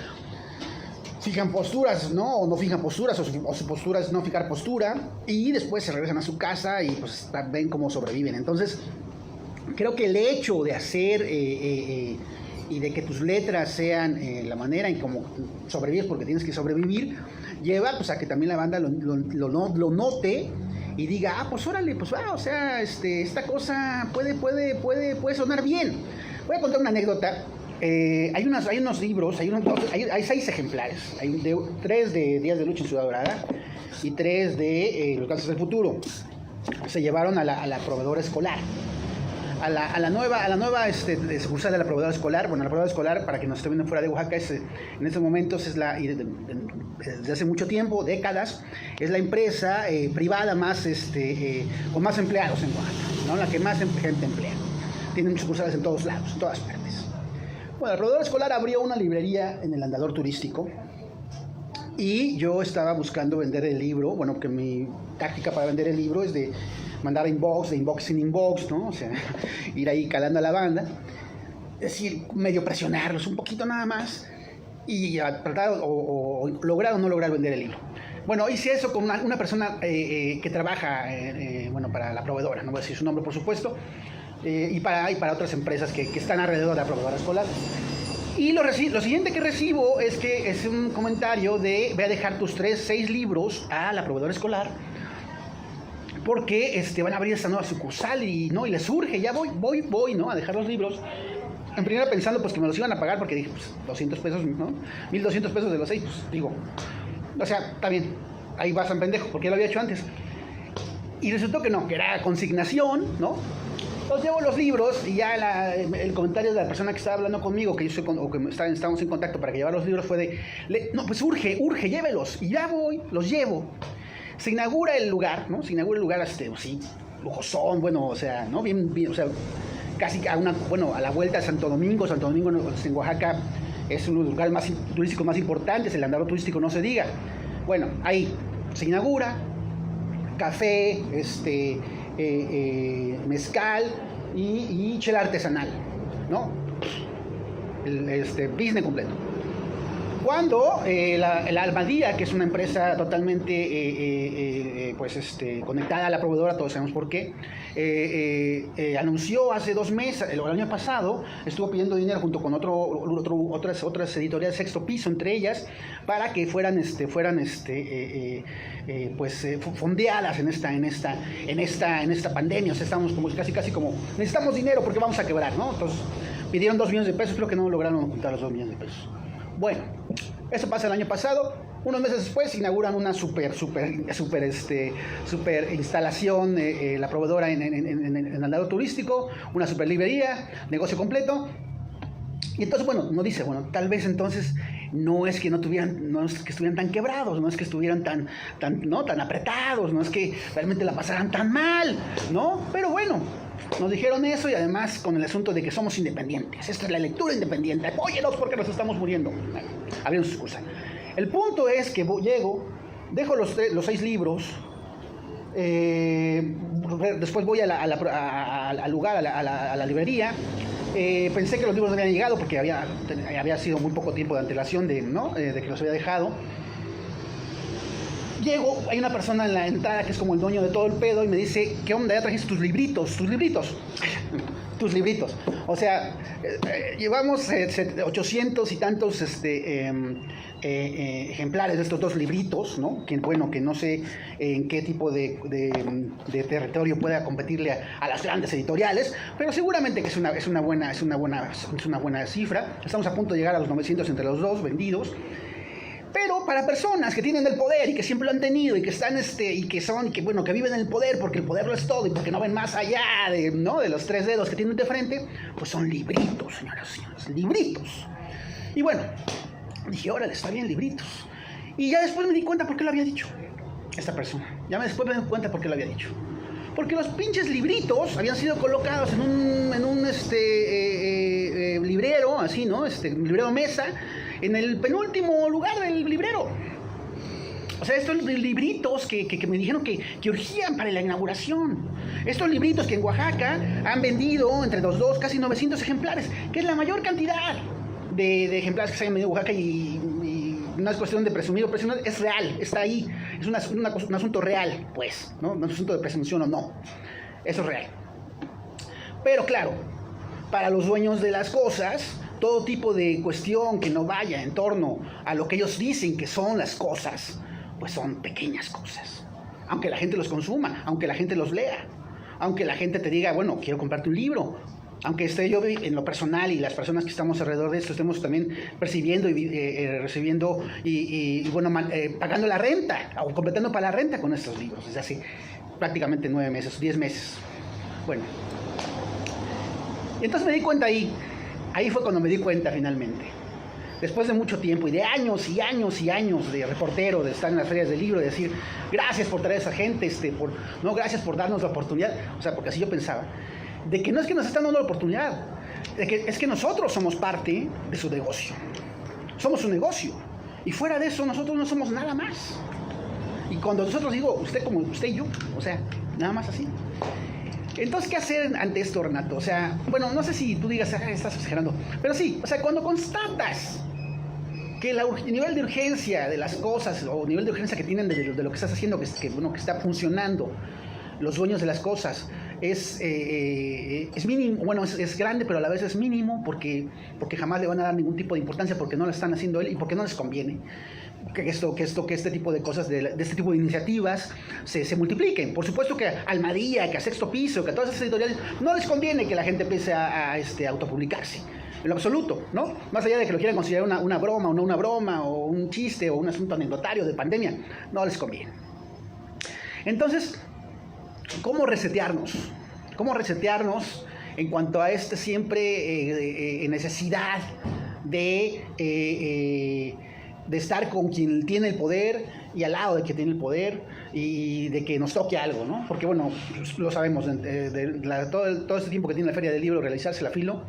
A: fijan posturas, ¿no? O no fijan posturas, o su postura es no fijar postura, y después se regresan a su casa y pues ven cómo sobreviven. Entonces, creo que el hecho de hacer y de que tus letras sean la manera en cómo sobrevives, porque tienes que sobrevivir, lleva pues a que también la banda lo note y diga, pues órale, pues va, o sea, esta cosa puede sonar bien. Voy a contar una anécdota. Hay unos libros, hay 6 ejemplares. Hay 3 de Días de Lucha en Ciudad Dorada y 3 de Los Cánceres del Futuro. Se llevaron a la proveedora escolar. A la nueva sucursal de la proveedora escolar. Bueno, la proveedora escolar, para que nos esté viendo fuera de Oaxaca, en estos momentos desde hace mucho tiempo, décadas, es la empresa privada más con más empleados en Oaxaca, ¿no? La que más gente emplea. Tienen sucursales en todos lados, en todas partes. Bueno, la proveedora escolar abrió una librería en el andador turístico y yo estaba buscando vender el libro. Bueno, que mi táctica para vender el libro es de mandar de inbox en inbox, ¿no? O sea, ir ahí calando a la banda, es decir, medio presionarlos un poquito nada más y tratar o lograr o no lograr vender el libro. Bueno, hice eso con una persona que trabaja para la proveedora, no voy a decir su nombre por supuesto, y para otras empresas que están alrededor de la proveedora escolar. Y lo siguiente que recibo es un comentario de: ve a dejar tus 6 libros a la proveedora escolar porque van a abrir esta nueva sucursal y les surge, ya voy, ¿no? A dejar los libros. En primera pensando pues que me los iban a pagar, porque dije, pues 200 pesos, ¿no? 1,200 pesos de los 6, pues digo, o sea, está bien, ahí vas a pendejo, porque ya lo había hecho antes. Y resultó que no, que era consignación, ¿no? Entonces llevo los libros y ya el comentario de la persona que estaba hablando conmigo, que yo soy estábamos en contacto para que llevar los libros, fue de, no, pues urge, llévelos. Y ya voy, los llevo. Se inaugura el lugar, ¿no? Se inaugura el lugar, sí, lujosón, bueno, o sea, ¿no? Bien, o sea, casi a la vuelta de Santo Domingo. Santo Domingo en Oaxaca es uno de los lugares más turísticos más importantes, el andador turístico no se diga. Bueno, ahí se inaugura, café, mezcal y chela artesanal, ¿no? El business completo. Cuando la Almadía, que es una empresa totalmente conectada a la proveedora, todos sabemos por qué, anunció hace 2 meses, el año pasado, estuvo pidiendo dinero junto con otras editoriales Sexto Piso, entre ellas, para que fueran fondeadas en esta pandemia. O sea, estamos como casi como necesitamos dinero porque vamos a quebrar, ¿no? Entonces pidieron 2 millones de pesos, creo que no lograron juntar los 2 millones de pesos. Bueno, eso pasa el año pasado. Unos meses después inauguran una super instalación, la proveedora en andador turístico, una super librería, negocio completo. Y entonces, no dice, tal vez entonces no es que estuvieran tan quebrados, no es que estuvieran tan apretados, no es que realmente la pasaran tan mal, ¿no? Pero bueno, nos dijeron eso, y además con el asunto de que somos independientes. Esta es la lectura independiente. Apóyenos porque nos estamos muriendo. Abrieron su sucursal. El punto es que llego, dejo los 6 libros, después voy al lugar, a la librería. Pensé que los libros no habían llegado porque había sido muy poco tiempo de antelación de que los había dejado. Llego, hay una persona en la entrada que es como el dueño de todo el pedo y me dice: ¿qué onda? ¿Ya trajiste tus libritos? Tus libritos. O sea, llevamos 800 y tantos ejemplares de estos dos libritos, ¿no? Que bueno, que no sé en qué tipo de territorio pueda competirle a las grandes editoriales, pero seguramente que es una buena cifra. Estamos a punto de llegar a los 900 entre los dos vendidos. Pero para personas que tienen el poder y que siempre lo han tenido y que están que viven en el poder porque el poder lo es todo y porque no ven más allá de los tres dedos que tienen de frente, pues son libritos, señoras y señores, libritos. Y bueno, dije, órale, está bien, libritos. Y ya después me di cuenta por qué lo había dicho esta persona. Después me di cuenta por qué lo había dicho. Porque los pinches libritos habían sido colocados en un librero, así, ¿no? Librero mesa, en el penúltimo lugar del librero. O sea, estos libritos que me dijeron que urgían para la inauguración. Estos libritos que en Oaxaca han vendido entre los dos casi 900 ejemplares, que es la mayor cantidad de ejemplares que se han vendido en Oaxaca y no es cuestión de presumir o presionar, es real, está ahí. Es un asunto real, pues, ¿no? No es un asunto de presunción o no. Eso es real. Pero claro, para los dueños de las cosas, todo tipo de cuestión que no vaya en torno a lo que ellos dicen que son las cosas, pues son pequeñas cosas. Aunque la gente los consuma, aunque la gente los lea, aunque la gente te diga, bueno, quiero comprarte un libro, aunque esté yo en lo personal y las personas que estamos alrededor de esto estemos también percibiendo y recibiendo y pagando la renta o completando para la renta con estos libros desde hace prácticamente 9 meses, 10 meses. Bueno, y entonces me di cuenta ahí fue cuando me di cuenta finalmente. Después de mucho tiempo y de años y años y años de reportero, de estar en las ferias del libro, de decir, gracias por traer a esa gente, gracias por darnos la oportunidad, o sea, porque así yo pensaba, de que no es que nos están dando la oportunidad, es que nosotros somos parte de su negocio. Somos su negocio. Y fuera de eso, nosotros no somos nada más. Y cuando nosotros digo, usted como usted y yo, o sea, nada más así. Entonces, ¿qué hacer ante esto, Renato? O sea, bueno, no sé si tú digas, estás exagerando, pero sí, o sea, cuando constatas que el nivel de urgencia de las cosas, o nivel de urgencia que tienen de lo que estás haciendo, que está funcionando, los dueños de las cosas, es mínimo, bueno, es grande, pero a la vez es mínimo, porque jamás le van a dar ningún tipo de importancia, porque no lo están haciendo él y porque no les conviene que este tipo de cosas, de este tipo de iniciativas se multipliquen. Por supuesto que a Almadía, que a Sexto Piso, que a todas esas editoriales no les conviene que la gente empiece a autopublicarse, en lo absoluto, ¿no? Más allá de que lo quieran considerar una broma o no una broma, o un chiste o un asunto anecdotario de pandemia, no les conviene. Entonces, ¿cómo resetearnos? ¿Cómo resetearnos en cuanto a siempre necesidad de estar con quien tiene el poder y al lado de quien tiene el poder y de que nos toque algo, ¿no? Porque, bueno, lo sabemos, todo este tiempo que tiene la Feria del Libro realizarse la Filo,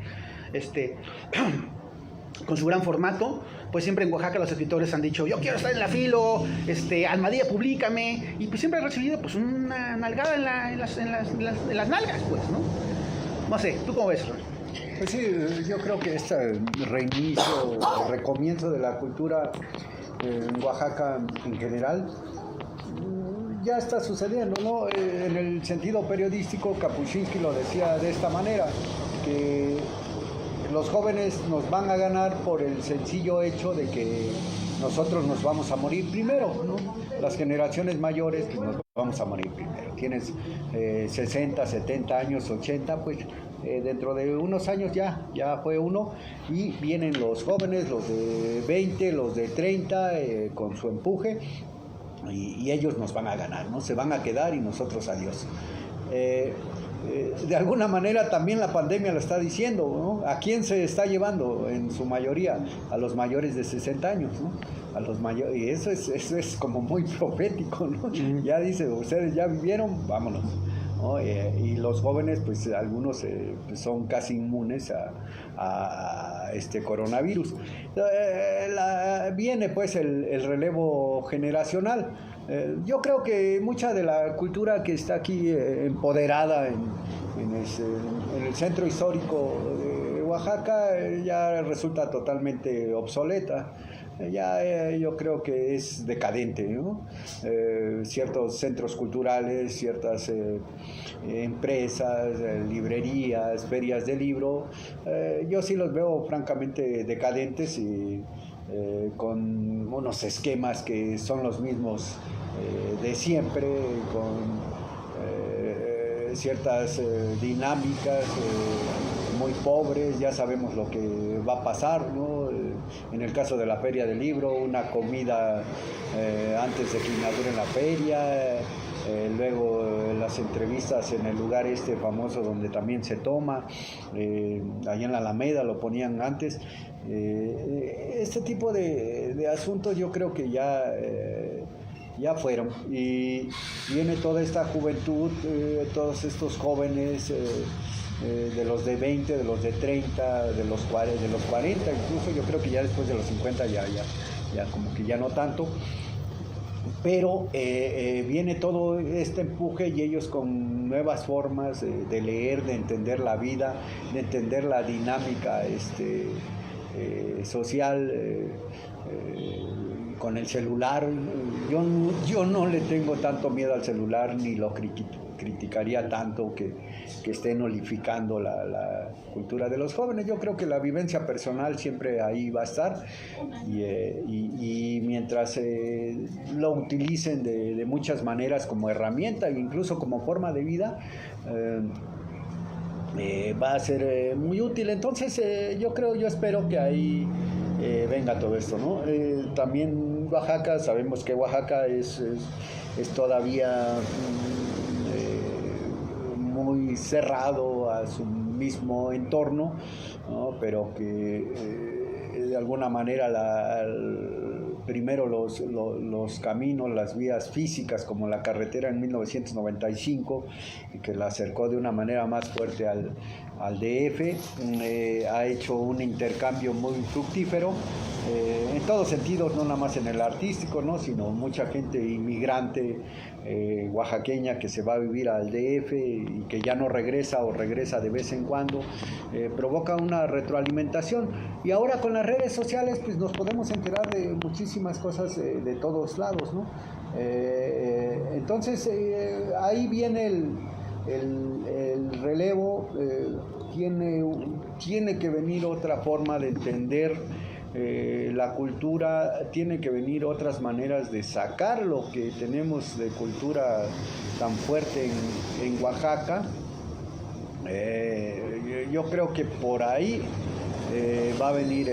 A: con su gran formato, pues siempre en Oaxaca los escritores han dicho, yo quiero estar en la Filo, Almadía, públicame, y pues siempre he recibido pues una nalgada en las nalgas, pues, ¿no? No sé, ¿tú cómo ves, Roy?
C: Pues sí, yo creo que este reinicio, el recomienzo de la cultura en Oaxaca en general, ya está sucediendo, ¿no? En el sentido periodístico, Kapuscinski lo decía de esta manera, que los jóvenes nos van a ganar por el sencillo hecho de que nosotros nos vamos a morir primero, ¿no? Las generaciones mayores pues, nos vamos a morir primero. Tienes 60, 70 años, 80, pues dentro de unos años ya fue uno, y vienen los jóvenes, los de 20, los de 30, con su empuje, y ellos nos van a ganar, ¿no? Se van a quedar y nosotros adiós. De alguna manera también la pandemia lo está diciendo, ¿no? ¿A quién se está llevando en su mayoría? A los mayores de 60 años, ¿no? A los mayores, y eso es como muy profético, ¿no? Ya dice, ustedes ya vivieron, vámonos, ¿no? Y los jóvenes, pues algunos pues, son casi inmunes a este coronavirus. Viene pues el relevo generacional. Yo creo que mucha de la cultura que está aquí empoderada en el centro histórico de Oaxaca ya resulta totalmente obsoleta. Yo creo que es decadente, ¿no? Ciertos centros culturales, ciertas empresas, librerías, ferias de libro, yo sí los veo francamente decadentes y con unos esquemas que son los mismos de siempre, con ciertas dinámicas muy pobres. Ya sabemos lo que va a pasar, ¿no? En el caso de la Feria del Libro, una comida antes de que inauguren la feria, luego las entrevistas en el lugar este famoso donde también se toma, allá en la Alameda lo ponían antes. Este tipo de asuntos yo creo que ya fueron, y viene toda esta juventud, todos estos jóvenes, de los de 20, de los de 30, de los 40, incluso yo creo que ya después de los 50 ya como que ya no tanto, pero viene todo este empuje y ellos con nuevas formas de leer, de entender la vida, de entender la dinámica social, con el celular. Yo no le tengo tanto miedo al celular, ni lo criticaría tanto que estén olificando la cultura de los jóvenes. Yo creo que la vivencia personal siempre ahí va a estar, y mientras lo utilicen de muchas maneras como herramienta e incluso como forma de vida, va a ser muy útil. Entonces yo espero que ahí venga todo esto, ¿no? También Oaxaca, sabemos que Oaxaca es todavía muy cerrado a su mismo entorno, ¿no? Pero que de alguna manera primero los caminos, las vías físicas, como la carretera en 1995, que la acercó de una manera más fuerte al DF, ha hecho un intercambio muy fructífero, en todos sentidos, no nada más en el artístico, ¿no? Sino mucha gente inmigrante oaxaqueña que se va a vivir al DF y que ya no regresa o regresa de vez en cuando, provoca una retroalimentación, y ahora con las redes sociales pues nos podemos enterar de muchísimas cosas de todos lados, ¿no? Entonces ahí viene el relevo. Tiene que venir otra forma de entender la cultura, tiene que venir otras maneras de sacar lo que tenemos de cultura tan fuerte en Oaxaca. Yo creo que por ahí va a venir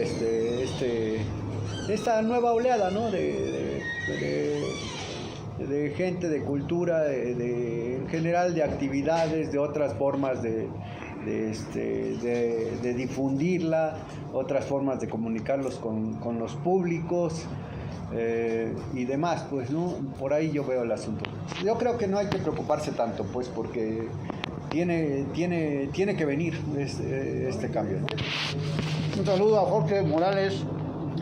C: esta nueva oleada, ¿no? de gente, de cultura, en general de actividades, de otras formas de difundirla, otras formas de comunicarlos con los públicos y demás, pues, ¿no? Por ahí yo veo el asunto. Yo creo que no hay que preocuparse tanto, pues, porque tiene que venir este cambio, ¿no?
A: Un saludo a Jorge Morales,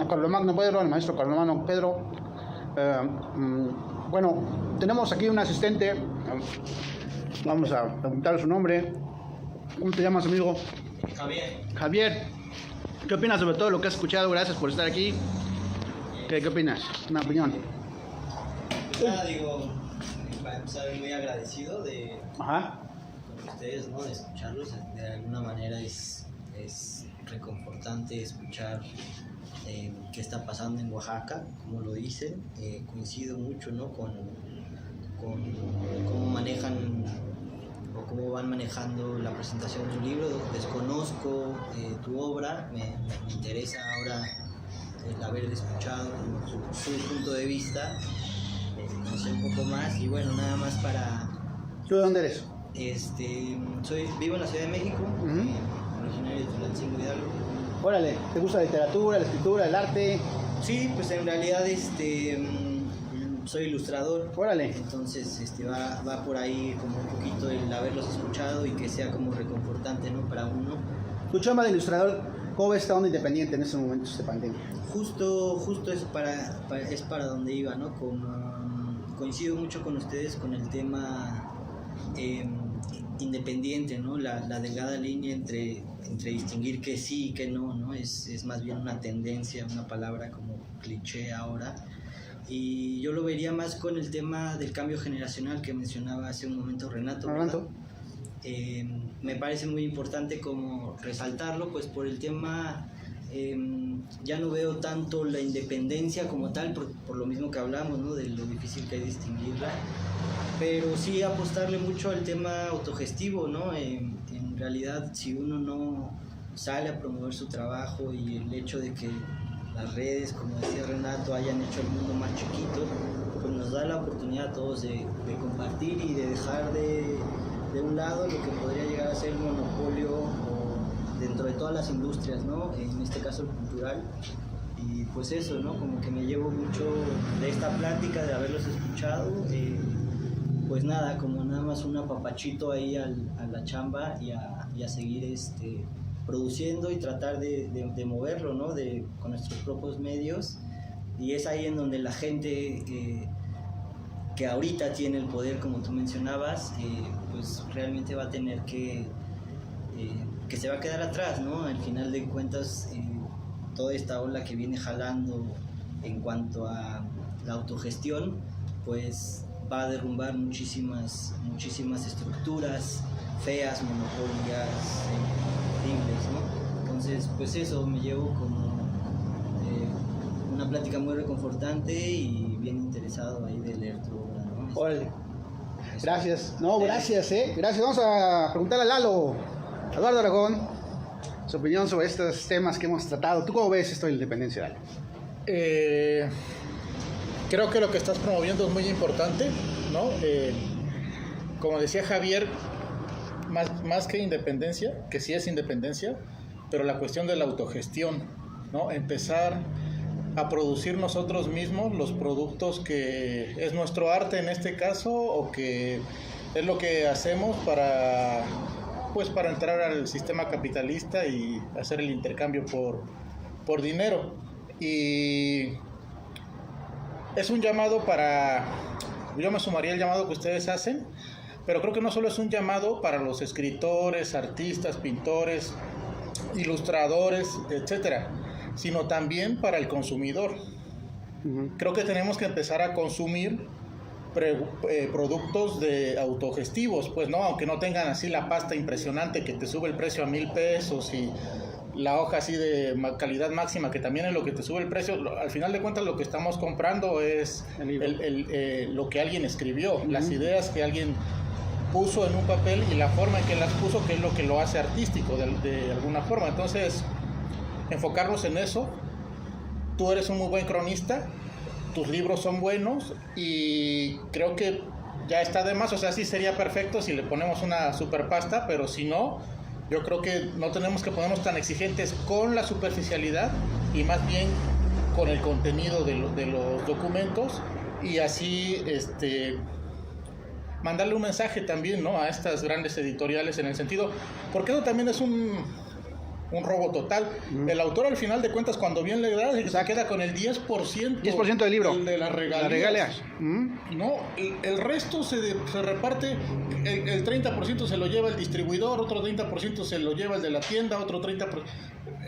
A: a Carlomagno Pedro, al maestro Carlomagno Pedro. Bueno, tenemos aquí un asistente. Vamos a preguntarle su nombre. ¿Cómo te llamas, amigo? Javier. ¿Qué opinas sobre todo lo que has escuchado? Gracias por estar aquí. ¿Qué opinas? Una opinión.
D: Nada, para empezar, muy agradecido con ustedes, ¿no? De escucharlos. De alguna manera es reconfortante escuchar qué está pasando en Oaxaca, como lo dicen. Coincido mucho, ¿no? con cómo manejan o cómo van manejando la presentación de un libro. Desconozco tu obra, me interesa ahora el haber escuchado su punto de vista, conocer un poco más. Y bueno, nada más para...
A: ¿Tú de dónde eres?
D: Vivo en la Ciudad de México, originario de Tulancingo Hidalgo.
A: Órale, ¿te gusta la literatura, la escritura, el arte?
D: Sí, pues en realidad soy ilustrador.
A: Órale.
D: Entonces va por ahí como un poquito el haberlos escuchado y que sea como reconfortante, ¿no? Para uno.
A: Tu chamba de ilustrador, ¿cómo ves esta onda independiente en estos momentos de pandemia?
D: Justo es para donde iba, ¿no? Coincido mucho con ustedes con el tema independiente, ¿no? La delgada línea entre distinguir que sí y que no, ¿no? Es más bien una tendencia, una palabra como cliché ahora. Y yo lo vería más con el tema del cambio generacional que mencionaba hace un momento Renato. Me parece muy importante como resaltarlo, pues por el tema ya no veo tanto la independencia como tal, por lo mismo que hablamos, ¿no? De lo difícil que es distinguirla, pero sí apostarle mucho al tema autogestivo, ¿no? En realidad, si uno no sale a promover su trabajo, y el hecho de que las redes, como decía Renato, hayan hecho el mundo más chiquito, pues nos da la oportunidad a todos de compartir y de dejar de un lado lo que podría llegar a ser un monopolio o dentro de todas las industrias, ¿no? En este caso el cultural. Y pues eso, ¿no? Como que me llevo mucho de esta plática, de haberlos escuchado, pues nada, como nada más un apapachito ahí a la chamba y a seguir produciendo y tratar de moverlo, ¿no? Con nuestros propios medios. Y es ahí en donde la gente que ahorita tiene el poder, como tú mencionabas, pues realmente va a tener que se va a quedar atrás, ¿no? Al final de cuentas, toda esta ola que viene jalando en cuanto a la autogestión, pues va a derrumbar muchísimas estructuras feas, monopólicas, horribles, ¿no? Entonces, pues eso, me llevo como una plática muy reconfortante y bien interesado ahí de leer tu obra, ¿no?
A: Órale. Gracias. No, gracias, Gracias. Vamos a preguntarle a Lalo, Eduardo Aragón, su opinión sobre estos temas que hemos tratado. ¿Tú cómo ves esto de la independencia, Lalo?
B: Creo que lo que estás promoviendo es muy importante, ¿no? Como decía Javier, más que independencia, que sí es independencia, pero la cuestión de la autogestión, ¿no? Empezar a producir nosotros mismos los productos que es nuestro arte en este caso, o que es lo que hacemos para entrar al sistema capitalista y hacer el intercambio por dinero. Y es un llamado yo me sumaría al llamado que ustedes hacen, pero creo que no solo es un llamado para los escritores, artistas, pintores, ilustradores, etcétera, sino también para el consumidor. Creo que tenemos que empezar a consumir productos autogestivos, pues, ¿no? Aunque no tengan así la pasta impresionante que te sube el precio a 1,000 pesos y la hoja así de calidad máxima, que también es lo que te sube el precio. Al final de cuentas, lo que estamos comprando es lo que alguien escribió, las ideas que alguien puso en un papel y la forma en que las puso, que es lo que lo hace artístico de alguna forma. Entonces, enfocarnos en eso. Tú eres un muy buen cronista, tus libros son buenos y creo que ya está de más. O sea, sí sería perfecto si le ponemos una super pasta, pero si no, yo creo que no tenemos que ponernos tan exigentes con la superficialidad y más bien con el contenido de los documentos, y así mandarle un mensaje también, ¿no?, a estas grandes editoriales, en el sentido, porque eso también es un robo total. El autor, al final de cuentas, cuando bien le da, se queda con el 10%
A: del libro,
B: de las regalías. No, el resto se reparte. El 30% se lo lleva el distribuidor, otro 30% se lo lleva el de la tienda, otro 30%.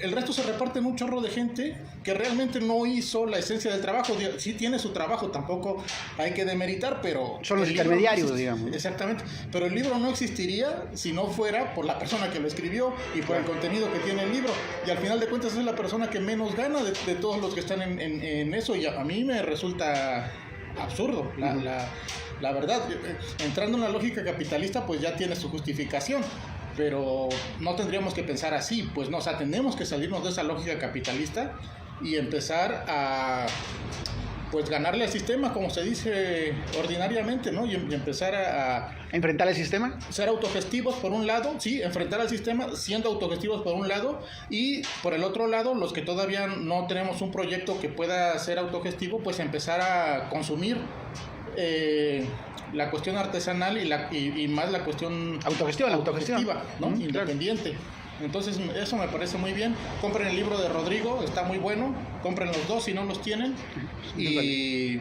B: El resto se reparte en un chorro de gente que realmente no hizo la esencia del trabajo. Sí tiene su trabajo, tampoco hay que demeritar, pero
A: son los intermediarios, digamos.
B: Exactamente, pero el libro no existiría si no fuera por la persona que lo escribió y por el contenido que tiene el libro. Y al final de cuentas es la persona que menos gana de todos los que están en eso, y a mí me resulta absurdo, la verdad. Entrando en la lógica capitalista, pues ya tiene su justificación, pero no tendríamos que pensar así, pues no, o sea, tenemos que salirnos de esa lógica capitalista y empezar a, pues, ganarle al sistema, como se dice ordinariamente, ¿no? Y empezar a
A: ¿enfrentar el sistema?
B: Ser autogestivos por un lado, sí, enfrentar al sistema siendo autogestivos por un lado, y por el otro lado, los que todavía no tenemos un proyecto que pueda ser autogestivo, pues empezar a consumir la cuestión artesanal y más la cuestión autogestiva, ¿no? Independiente. Entonces, eso me parece muy bien. Compren el libro de Rodrigo, está muy bueno. Compren los dos si no los tienen. Y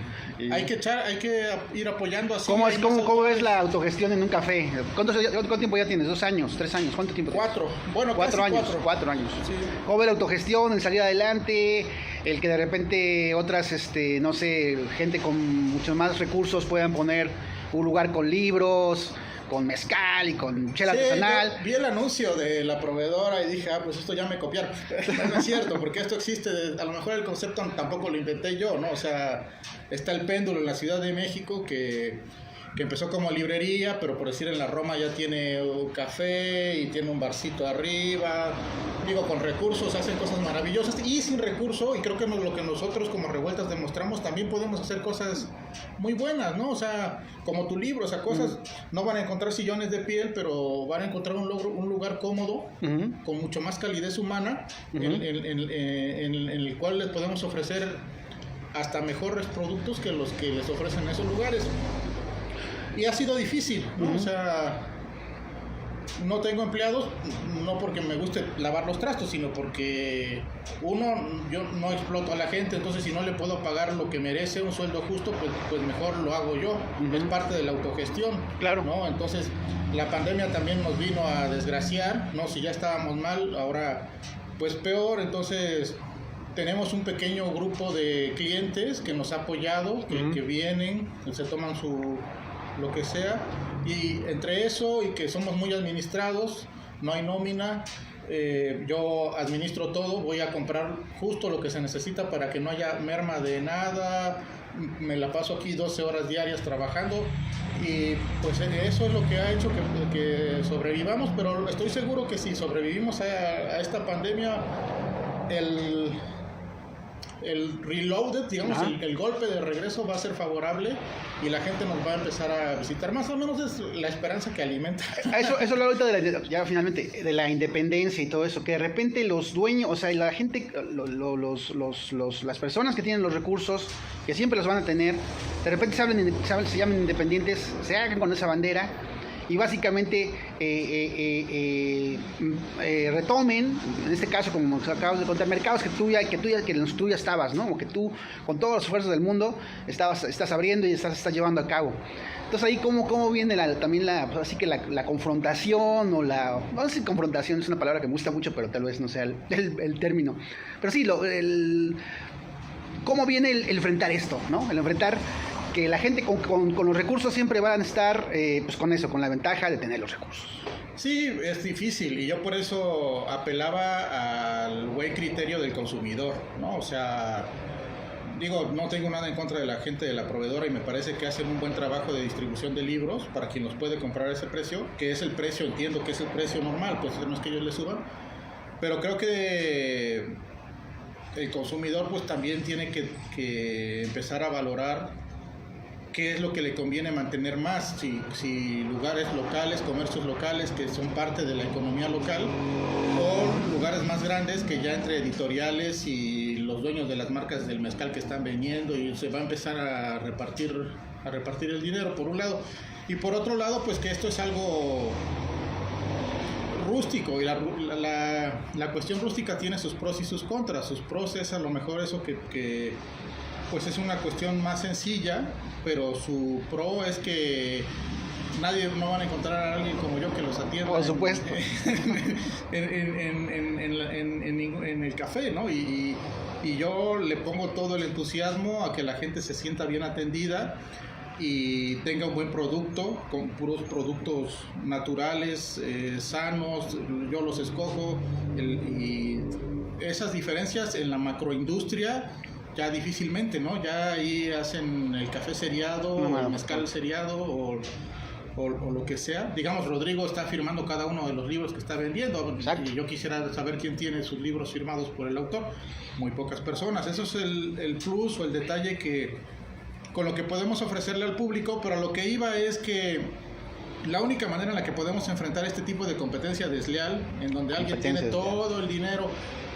B: hay que ir apoyando así.
A: ¿Cómo ves la autogestión en un café? ¿Cuánto tiempo ya tienes? ¿2 años? ¿3 años? ¿Cuánto tiempo?
B: 4. Bueno,
A: 4 años. 4 años. Sí. ¿Cómo ves la autogestión, el salir adelante, el que de repente otras, no sé, gente con muchos más recursos puedan poner un lugar con libros, con mezcal y con chela
B: Sí,
A: artesanal.
B: vi el anuncio de la proveedora y dije, pues esto ya me copiaron. No es cierto, porque esto existe, a lo mejor el concepto tampoco lo inventé yo, ¿no? O sea, está el Péndulo en la Ciudad de México que empezó como librería, pero por decir en la Roma ya tiene un café y tiene un barcito arriba. Digo, con recursos hacen cosas maravillosas, y sin recursos, y creo que lo que nosotros como Revueltas demostramos, también podemos hacer cosas muy buenas, ¿no? O sea, como tu libro, o sea, cosas, no van a encontrar sillones de piel, pero van a encontrar un lugar cómodo, con mucho más calidez humana, en el cual les podemos ofrecer hasta mejores productos que los que les ofrecen en esos lugares. Y ha sido difícil, ¿no? O sea, no tengo empleados, no porque me guste lavar los trastos, sino porque yo no exploto a la gente, entonces si no le puedo pagar lo que merece, un sueldo justo, pues mejor lo hago yo. Es parte de la autogestión,
A: claro,
B: ¿no? Entonces la pandemia también nos vino a desgraciar, ¿no? Si ya estábamos mal, ahora pues peor. Entonces tenemos un pequeño grupo de clientes que nos ha apoyado, que vienen, que se toman lo que sea, y entre eso y que somos muy administrados, no hay nómina, yo administro todo, voy a comprar justo lo que se necesita para que no haya merma de nada, me la paso aquí 12 horas diarias trabajando, y pues eso es lo que ha hecho que sobrevivamos, pero estoy seguro que si sobrevivimos a esta pandemia, el reloaded, digamos, el golpe de regreso va a ser favorable y la gente nos va a empezar a visitar. Más o menos es la esperanza que alimenta.
A: Eso lo ahorita ya finalmente de la independencia y todo eso, que de repente los dueños, o sea, la gente, las personas que tienen los recursos, que siempre los van a tener, de repente se llaman independientes, se hagan con esa bandera y básicamente retomen, en este caso, como nos acabas de contar, mercados que tú ya estabas, ¿no? O que tú, con todos los esfuerzos del mundo, estás abriendo y estás llevando a cabo. Entonces ahí cómo viene también la confrontación, o no sé si confrontación es una palabra que me gusta mucho, pero tal vez no sea el término. Pero sí, cómo viene el enfrentar esto, ¿no? El enfrentar que la gente con los recursos siempre van a estar pues con eso, con la ventaja de tener los recursos.
B: Sí, es difícil, y yo por eso apelaba al buen criterio del consumidor, ¿no? O sea, digo, no tengo nada en contra de la gente de la proveedora y me parece que hacen un buen trabajo de distribución de libros para quien los puede comprar a ese precio, que es el precio, entiendo que es el precio normal, pues no es que ellos le suban, pero creo que el consumidor pues también tiene que empezar a valorar qué es lo que le conviene mantener más, si lugares locales, comercios locales que son parte de la economía local, o lugares más grandes que ya entre editoriales y los dueños de las marcas del mezcal que están vendiendo, y se va a empezar a repartir el dinero, por un lado, y por otro lado pues que esto es algo rústico, y la cuestión rústica tiene sus pros y sus contras. Sus pros es a lo mejor eso que pues es una cuestión más sencilla, pero su pro es que no van a encontrar a alguien como yo que los atienda.
A: Por supuesto.
B: En el café, ¿no? Y yo le pongo todo el entusiasmo a que la gente se sienta bien atendida y tenga un buen producto, con puros productos naturales, sanos, yo los escojo, y esas diferencias en la macroindustria ya difícilmente, ¿no? Ya ahí hacen el café seriado, o el mezcal seriado, o lo que sea. Digamos, Rodrigo está firmando cada uno de los libros que está vendiendo. Exacto. Y yo quisiera saber quién tiene sus libros firmados por el autor. Muy pocas personas. Eso es el plus o el detalle con lo que podemos ofrecerle al público, pero lo que iba es que la única manera en la que podemos enfrentar este tipo de competencia desleal, en donde alguien tiene todo el dinero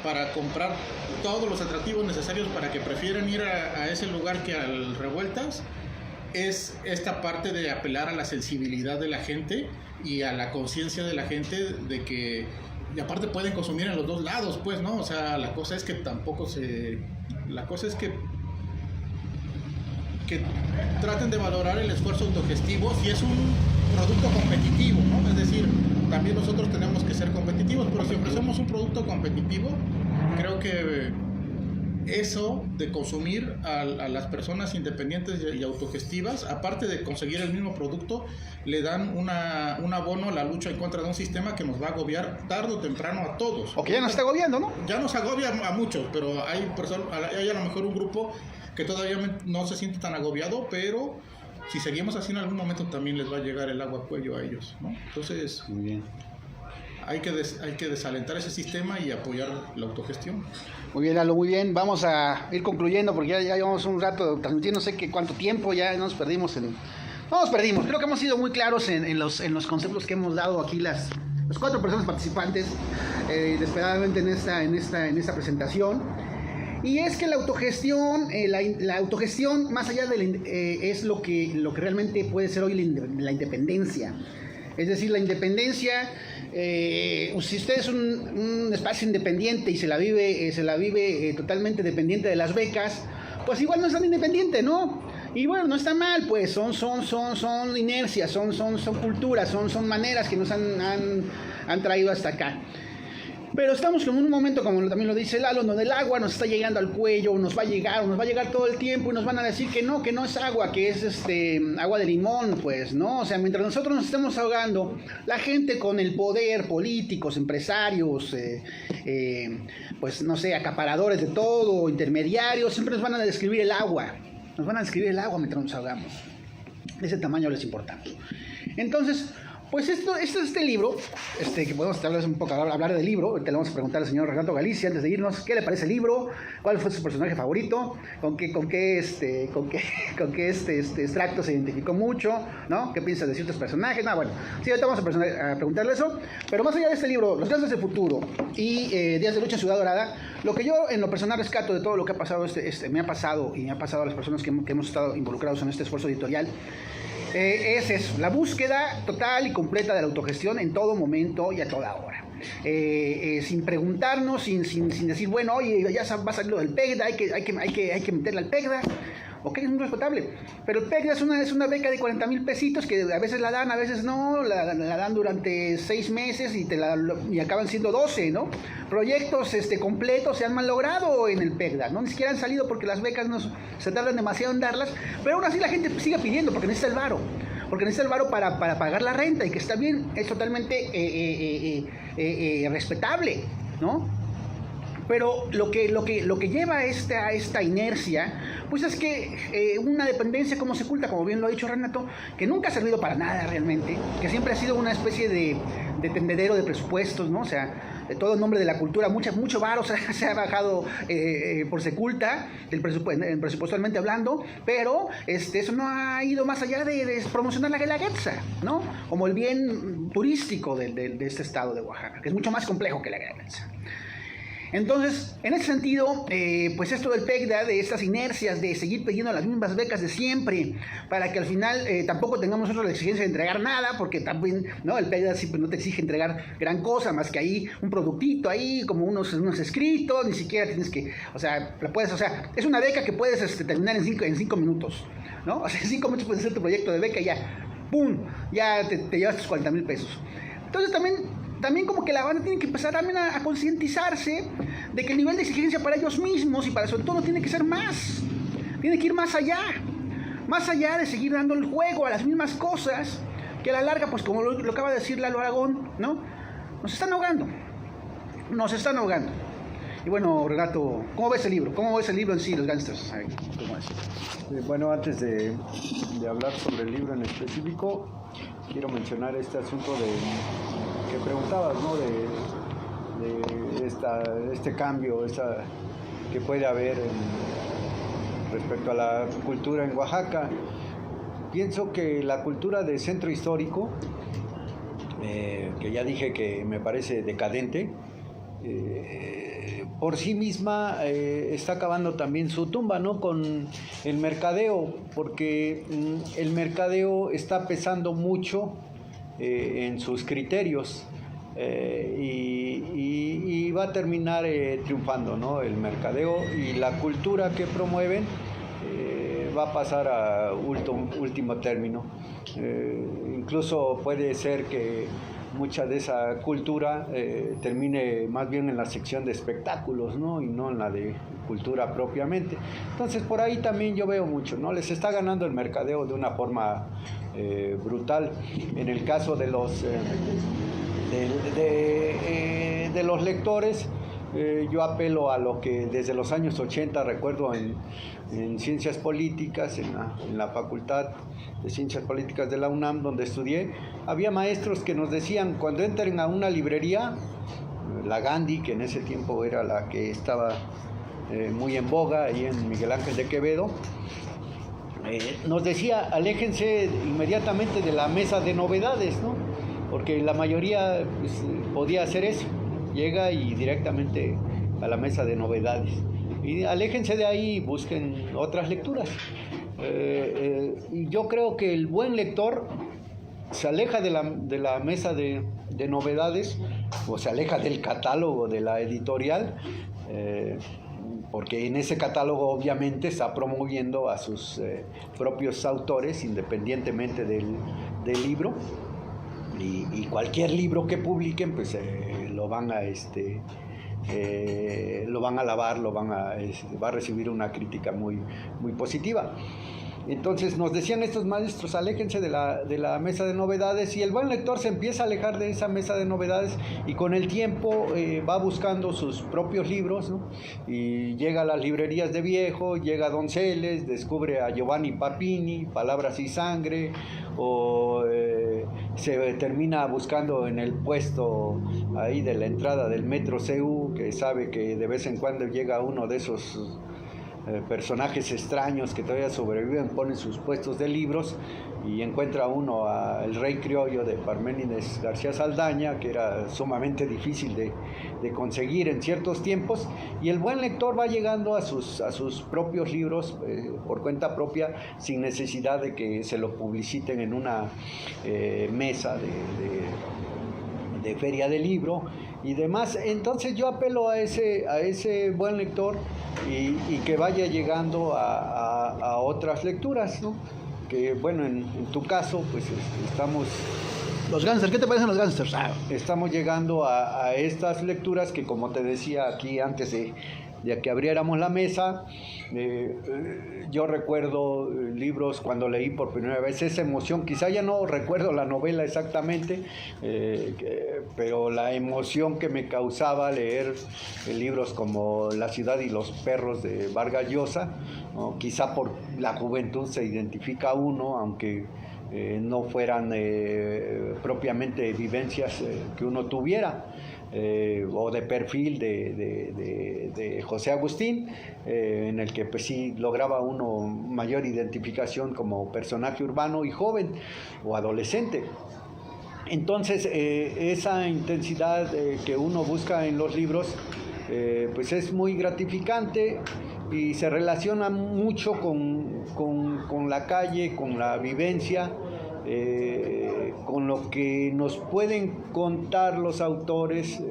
B: para comprar todos los atractivos necesarios para que prefieran ir a ese lugar que al Revueltas, es esta parte de apelar a la sensibilidad de la gente y a la conciencia de la gente de que, y aparte pueden consumir en los dos lados, pues, ¿no? O sea, la cosa es que traten de valorar el esfuerzo autogestivo si es un producto competitivo, ¿no? Es decir, también nosotros tenemos que ser competitivos, pero si ofrecemos un producto competitivo, creo que eso de consumir a las personas independientes y autogestivas, aparte de conseguir el mismo producto, le dan un abono a la lucha en contra de un sistema que nos va a agobiar tarde o temprano a todos.
A: O que ya nos está agobiando, ¿no?
B: Ya nos agobia a muchos, pero hay a lo mejor un grupo que todavía no se siente tan agobiado, pero si seguimos así en algún momento también les va a llegar el agua al cuello a ellos, ¿no? Entonces,
A: muy bien.
B: Hay que desalentar ese sistema y apoyar la autogestión.
A: Muy bien, Lalo, muy bien. Vamos a ir concluyendo porque ya llevamos un rato transmitiendo, no sé qué cuánto tiempo, ya nos perdimos. No nos perdimos, creo que hemos sido muy claros en los conceptos que hemos dado aquí las 4 personas participantes, desesperadamente en esta presentación. Y es que la autogestión, la autogestión más allá es lo que realmente puede ser hoy la independencia. Es decir, la independencia, si usted es un espacio independiente y se la vive totalmente dependiente de las becas, pues igual no es tan independiente, ¿no? Y bueno, no está mal, pues son inercias, son culturas, son maneras que nos han traído hasta acá. Pero estamos en un momento, como también lo dice Lalo, donde el agua nos está llegando al cuello, nos va a llegar todo el tiempo y nos van a decir que no es agua, que es agua de limón, pues, ¿no? O sea, mientras nosotros nos estemos ahogando, la gente con el poder, políticos, empresarios, pues, no sé, acaparadores de todo, intermediarios, siempre nos van a describir el agua. Nos van a describir el agua mientras nos ahogamos. De ese tamaño les importamos. Entonces, pues este libro, que podemos hablar del libro. Ahorita le vamos a preguntar al señor Renato Galicia antes de irnos, ¿qué le parece el libro? ¿Cuál fue su personaje favorito? ¿Con qué extracto se identificó mucho? ¿No? ¿Qué piensa de ciertos personajes? Bueno, sí, ahorita vamos a preguntarle eso. Pero más allá de este libro, Los Dioses del Futuro y Días de Lucha en Ciudad Dorada, lo que yo en lo personal rescato de todo lo que ha pasado, me ha pasado a las personas que hemos estado involucrados en este esfuerzo editorial, es eso, la búsqueda total y completa de la autogestión en todo momento y a toda hora. Sin preguntarnos, sin decir, bueno, oye, ya va a salir lo del PEGDA, hay que meterle al PEGDA. Ok, es muy respetable, pero el PEGDA es una beca de 40,000 pesitos que a veces la dan, a veces no, la dan durante 6 meses y acaban siendo 12, ¿no? Proyectos completos se han malogrado en el PEGDA, ¿no? Ni siquiera han salido porque las becas se tardan demasiado en darlas, pero aún así la gente sigue pidiendo porque necesita el varo. Porque necesita el varo para pagar la renta, y que está bien, es totalmente respetable, ¿no? Pero lo que lleva a esta inercia, pues es que una dependencia como se oculta, como bien lo ha dicho Renato, que nunca ha servido para nada realmente, que siempre ha sido una especie de tendedero de presupuestos, ¿no? O sea, todo en nombre de la cultura, mucho varo se ha bajado por Seculta, presupuestalmente hablando, pero eso no ha ido más allá de promocionar la Guelaguetza, ¿no? Como el bien turístico de este estado de Oaxaca, que es mucho más complejo que la Guelaguetza. Entonces, en ese sentido, pues esto del PEGDA, de estas inercias de seguir pidiendo las mismas becas de siempre, para que al final tampoco tengamos nosotros la exigencia de entregar nada, porque también, ¿no? El PEGDA siempre no te exige entregar gran cosa, más que ahí un productito ahí, como unos escritos, ni siquiera tienes que, es una beca que puedes terminar en 5 minutos, ¿no? O sea, en 5 minutos puedes hacer tu proyecto de beca y ya, ¡pum!, ya te llevas tus 40,000 pesos. Entonces también como que la banda tiene que empezar también a concientizarse de que el nivel de exigencia para ellos mismos y para su entorno tiene que ser más, tiene que ir más allá de seguir dando el juego a las mismas cosas que a la larga, pues como lo acaba de decir Lalo Aragón, ¿no? Nos están ahogando. Y bueno, Renato, ¿cómo ves el libro? ¿Cómo ves el libro en sí, Los Gángsters? ¿Cómo es?
C: Bueno, antes de hablar sobre el libro en específico, quiero mencionar este asunto que preguntabas, ¿no? De este cambio que puede haber respecto a la cultura en Oaxaca. Pienso que la cultura de centro histórico, que ya dije que me parece decadente, por sí misma está acabando también su tumba, ¿no? Con el mercadeo, porque el mercadeo está pesando mucho en sus criterios, y va a terminar triunfando, ¿no? El mercadeo y la cultura que promueven va a pasar a último término. Incluso puede ser que mucha de esa cultura termine más bien en la sección de espectáculos, ¿no? Y no en la de cultura propiamente. Entonces por ahí también yo veo mucho, ¿no? Les está ganando el mercadeo de una forma brutal. En el caso de los de los lectores, yo apelo a lo que desde los años 80 recuerdo en Ciencias Políticas, en la Facultad de Ciencias Políticas de la UNAM, donde estudié, había maestros que nos decían, cuando entren a una librería, la Gandhi, que en ese tiempo era la que estaba muy en boga, ahí en Miguel Ángel de Quevedo, nos decía, aléjense inmediatamente de la mesa de novedades, ¿no? Porque la mayoría pues, podía hacer eso, llega y directamente a la mesa de novedades. Y aléjense de ahí y busquen otras lecturas. Y yo creo que el buen lector se aleja de la mesa de novedades, o se aleja del catálogo de la editorial, porque en ese catálogo obviamente está promoviendo a sus propios autores independientemente del libro, y cualquier libro que publiquen pues lo van a alabar, va a recibir una crítica muy, muy positiva. Entonces nos decían estos maestros, aléjense de la mesa de novedades, y el buen lector se empieza a alejar de esa mesa de novedades y con el tiempo va buscando sus propios libros, ¿no? Y llega a las librerías de viejo, llega a Donceles, descubre a Giovanni Papini, Palabras y Sangre, o se termina buscando en el puesto ahí de la entrada del Metro CU, que sabe que de vez en cuando llega uno de esos personajes extraños que todavía sobreviven, ponen sus puestos de libros y encuentra uno al Rey Criollo de Parménides García Saldaña, que era sumamente difícil de conseguir en ciertos tiempos, y el buen lector va llegando a sus propios libros por cuenta propia, sin necesidad de que se lo publiciten en una mesa de feria de libro y demás. Entonces yo apelo a ese buen lector y que vaya llegando a otras lecturas, ¿no? Que bueno, en tu caso pues estamos...
A: Los gángsters, ¿qué te parecen los gángsters?
C: Estamos llegando a estas lecturas que, como te decía aquí antes de que abriéramos la mesa, yo recuerdo libros cuando leí por primera vez, esa emoción, quizá ya no recuerdo la novela exactamente, pero la emoción que me causaba leer libros como La ciudad y los perros de Vargas Llosa, ¿no? Quizá por la juventud se identifica uno, aunque no fueran propiamente vivencias que uno tuviera. O de perfil de José Agustín, en el que pues sí lograba uno mayor identificación como personaje urbano y joven o adolescente. Entonces esa intensidad que uno busca en los libros pues es muy gratificante y se relaciona mucho con la calle, con la vivencia, con lo que nos pueden contar los autores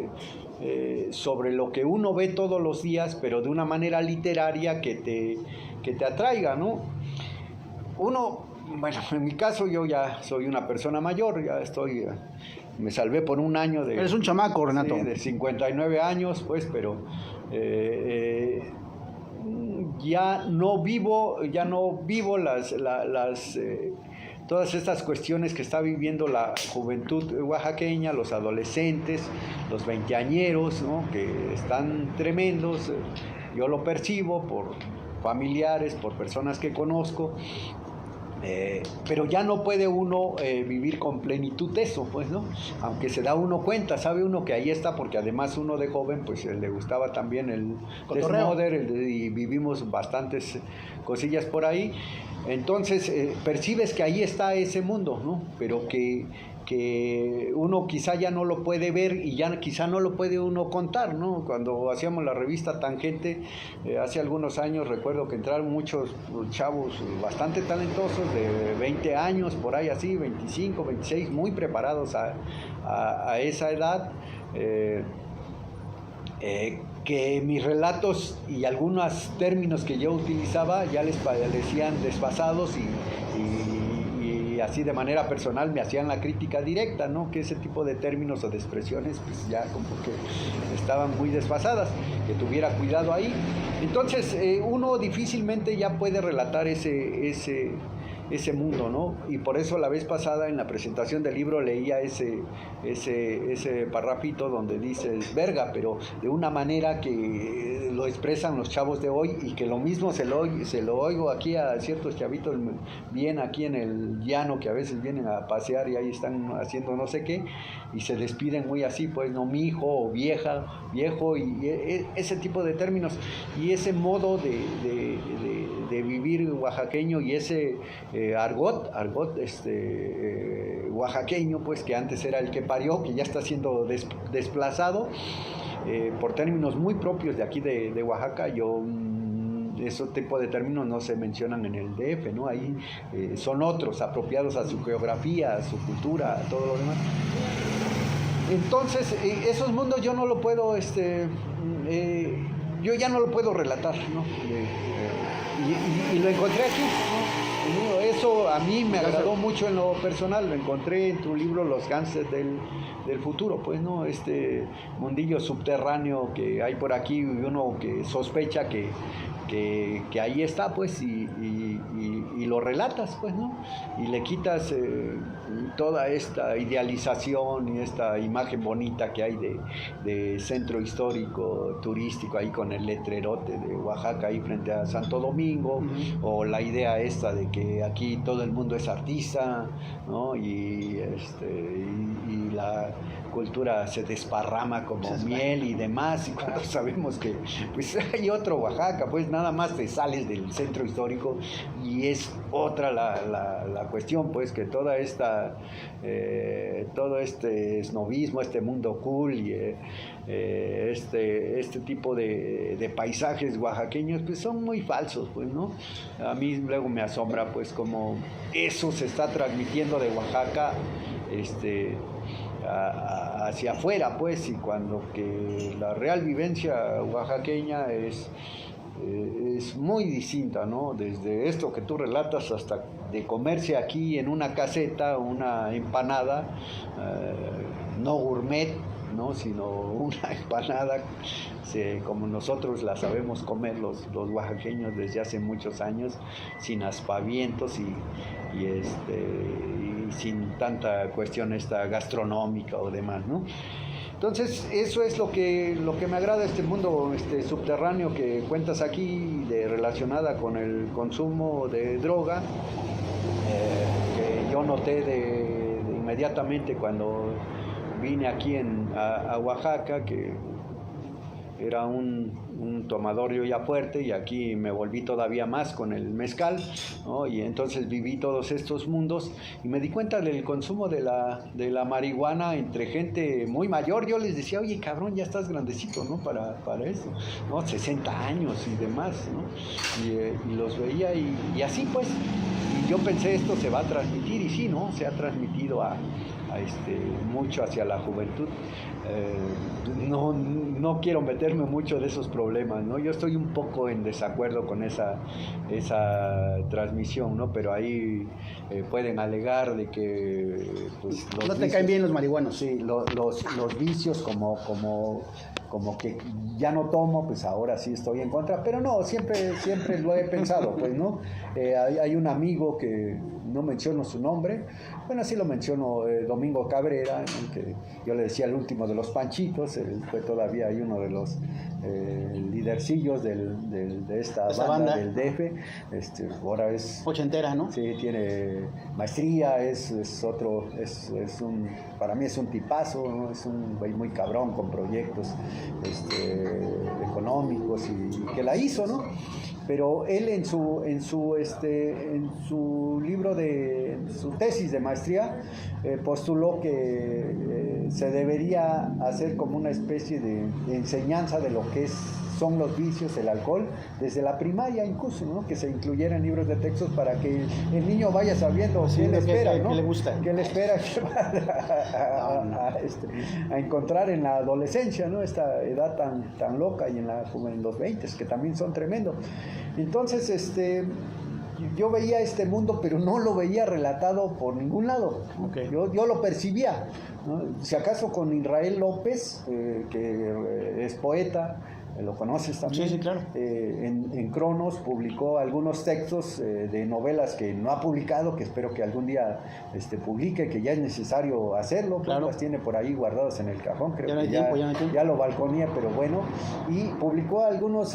C: sobre lo que uno ve todos los días, pero de una manera literaria que te atraiga, ¿no? Uno, bueno, en mi caso yo ya soy una persona mayor, me salvé por un año de...
A: Eres un chamaco, Renato.
C: Sí, de 59 años, pues, pero ya no vivo todas estas cuestiones que está viviendo la juventud oaxaqueña, los adolescentes, los veinteañeros, ¿no? Que están tremendos. Yo lo percibo por familiares, por personas que conozco, pero ya no puede uno vivir con plenitud eso, pues, ¿no? Aunque se da uno cuenta, sabe uno que ahí está, porque además uno de joven, pues le gustaba también el desmoder, y vivimos bastantes cosillas por ahí. Entonces percibes que ahí está ese mundo, ¿no? Pero que uno quizá ya no lo puede ver y ya quizá no lo puede uno contar, ¿no? Cuando hacíamos la revista Tangente, hace algunos años, recuerdo que entraron muchos chavos bastante talentosos de 20 años, por ahí así, 25, 26, muy preparados a esa edad, que mis relatos y algunos términos que yo utilizaba ya les parecían desfasados y así de manera personal me hacían la crítica directa, ¿no? Que ese tipo de términos o de expresiones pues ya como que estaban muy desfasadas, que tuviera cuidado ahí. Entonces uno difícilmente ya puede relatar ese mundo, ¿no? Y por eso la vez pasada en la presentación del libro leía ese parrafito donde dices verga, pero de una manera que lo expresan los chavos de hoy, y que lo mismo se lo oigo aquí a ciertos chavitos bien aquí en el llano, que a veces vienen a pasear y ahí están haciendo no sé qué, y se despiden muy así, pues, no, mi hijo o vieja, viejo, y ese tipo de términos, y ese modo de vivir oaxaqueño, y ese argot oaxaqueño, pues, que antes era el que parió, que ya está siendo desplazado por términos muy propios de aquí de Oaxaca. Esos tipos de términos no se mencionan en el DF, ¿no? Ahí son otros, apropiados a su geografía, a su cultura, a todo lo demás. Entonces, esos mundos yo no lo puedo, yo ya no lo puedo relatar, ¿no? Y lo encontré aquí, ¿no? Eso a mí me agradó mucho en lo personal. Lo encontré en tu libro Los Gángsters del futuro, pues, ¿no? Este mundillo subterráneo que hay por aquí, y uno que sospecha que ahí está, pues, y lo relatas, pues, ¿no? Y le quitas toda esta idealización y esta imagen bonita que hay de centro histórico, turístico, ahí con el letrerote de Oaxaca ahí frente a Santo Domingo, o la idea esta de que aquí todo el mundo es artista, ¿no? Y la cultura se desparrama como miel y demás, y cuando sabemos que pues hay otro Oaxaca, pues nada más te sales del centro histórico y es otra la cuestión, pues, que toda esta todo este esnovismo, este mundo cool y este tipo de paisajes oaxaqueños pues son muy falsos, pues, ¿no? A mí luego me asombra pues como eso se está transmitiendo de Oaxaca hacia afuera, pues, y cuando que la real vivencia oaxaqueña es muy distinta, ¿no? Desde esto que tú relatas hasta de comerse aquí en una caseta una empanada, no gourmet, ¿no? Sino una empanada como nosotros la sabemos comer los oaxaqueños desde hace muchos años, sin aspavientos y sin tanta cuestión gastronómica o demás, ¿no? Entonces, eso es lo que me agrada de este mundo subterráneo que cuentas aquí, relacionada con el consumo de droga, que yo noté de inmediatamente cuando vine aquí a Oaxaca, que era un tomador yo ya fuerte, y aquí me volví todavía más con el mezcal, ¿no? Y entonces viví todos estos mundos y me di cuenta del consumo de la marihuana entre gente muy mayor. Yo les decía, oye, cabrón, ya estás grandecito, ¿no? Para eso, ¿no? 60 años y demás, ¿no? Y los veía y así, pues, y yo pensé, esto se va a transmitir, y sí, ¿no? Se ha transmitido mucho hacia la juventud. No quiero meterme mucho de esos problemas, ¿no? Yo estoy un poco en desacuerdo con esa transmisión, ¿no? Pero ahí pueden alegar de que pues,
A: no te caen bien los marihuanos.
C: Sí, los vicios como que ya no tomo, pues ahora sí estoy en contra, pero no, siempre lo he pensado, pues, ¿no? Hay un amigo que no menciono su nombre, bueno, sí lo menciono, Domingo Cabrera, ¿no? Que yo le decía el último de los Panchitos, él fue todavía ahí uno de los lidercillos de esta banda del DF, ahora es
A: ochentera, ¿no?
C: Sí, tiene maestría, para mí es un tipazo, ¿no? Es un güey muy cabrón con proyectos económicos y que la hizo, ¿no? Pero él en su libro su tesis de maestría postuló que se debería hacer como una especie de enseñanza de lo que son los vicios, el alcohol, desde la primaria incluso, ¿no? Que se incluyera en libros de textos para que el niño vaya sabiendo qué le espera, ¿no?
A: ¿Qué le gusta?
C: ¿Qué le espera a encontrar en la adolescencia, ¿no? Esta edad tan loca, y en los 20, que también son tremendos. Entonces, yo veía este mundo, pero no lo veía relatado por ningún lado.
A: Okay.
C: Yo lo percibía, ¿no? Si acaso con Israel López, que es poeta, lo conoces también.
A: Sí, claro.
C: En Cronos publicó algunos textos de novelas que no ha publicado, que espero que algún día publique, que ya es necesario hacerlo,
A: claro.
C: Las tiene por ahí guardadas en el cajón, creo
A: ya no
C: que
A: hay tiempo, ya no hay tiempo.
C: ya lo balconía, pero bueno, y publicó algunos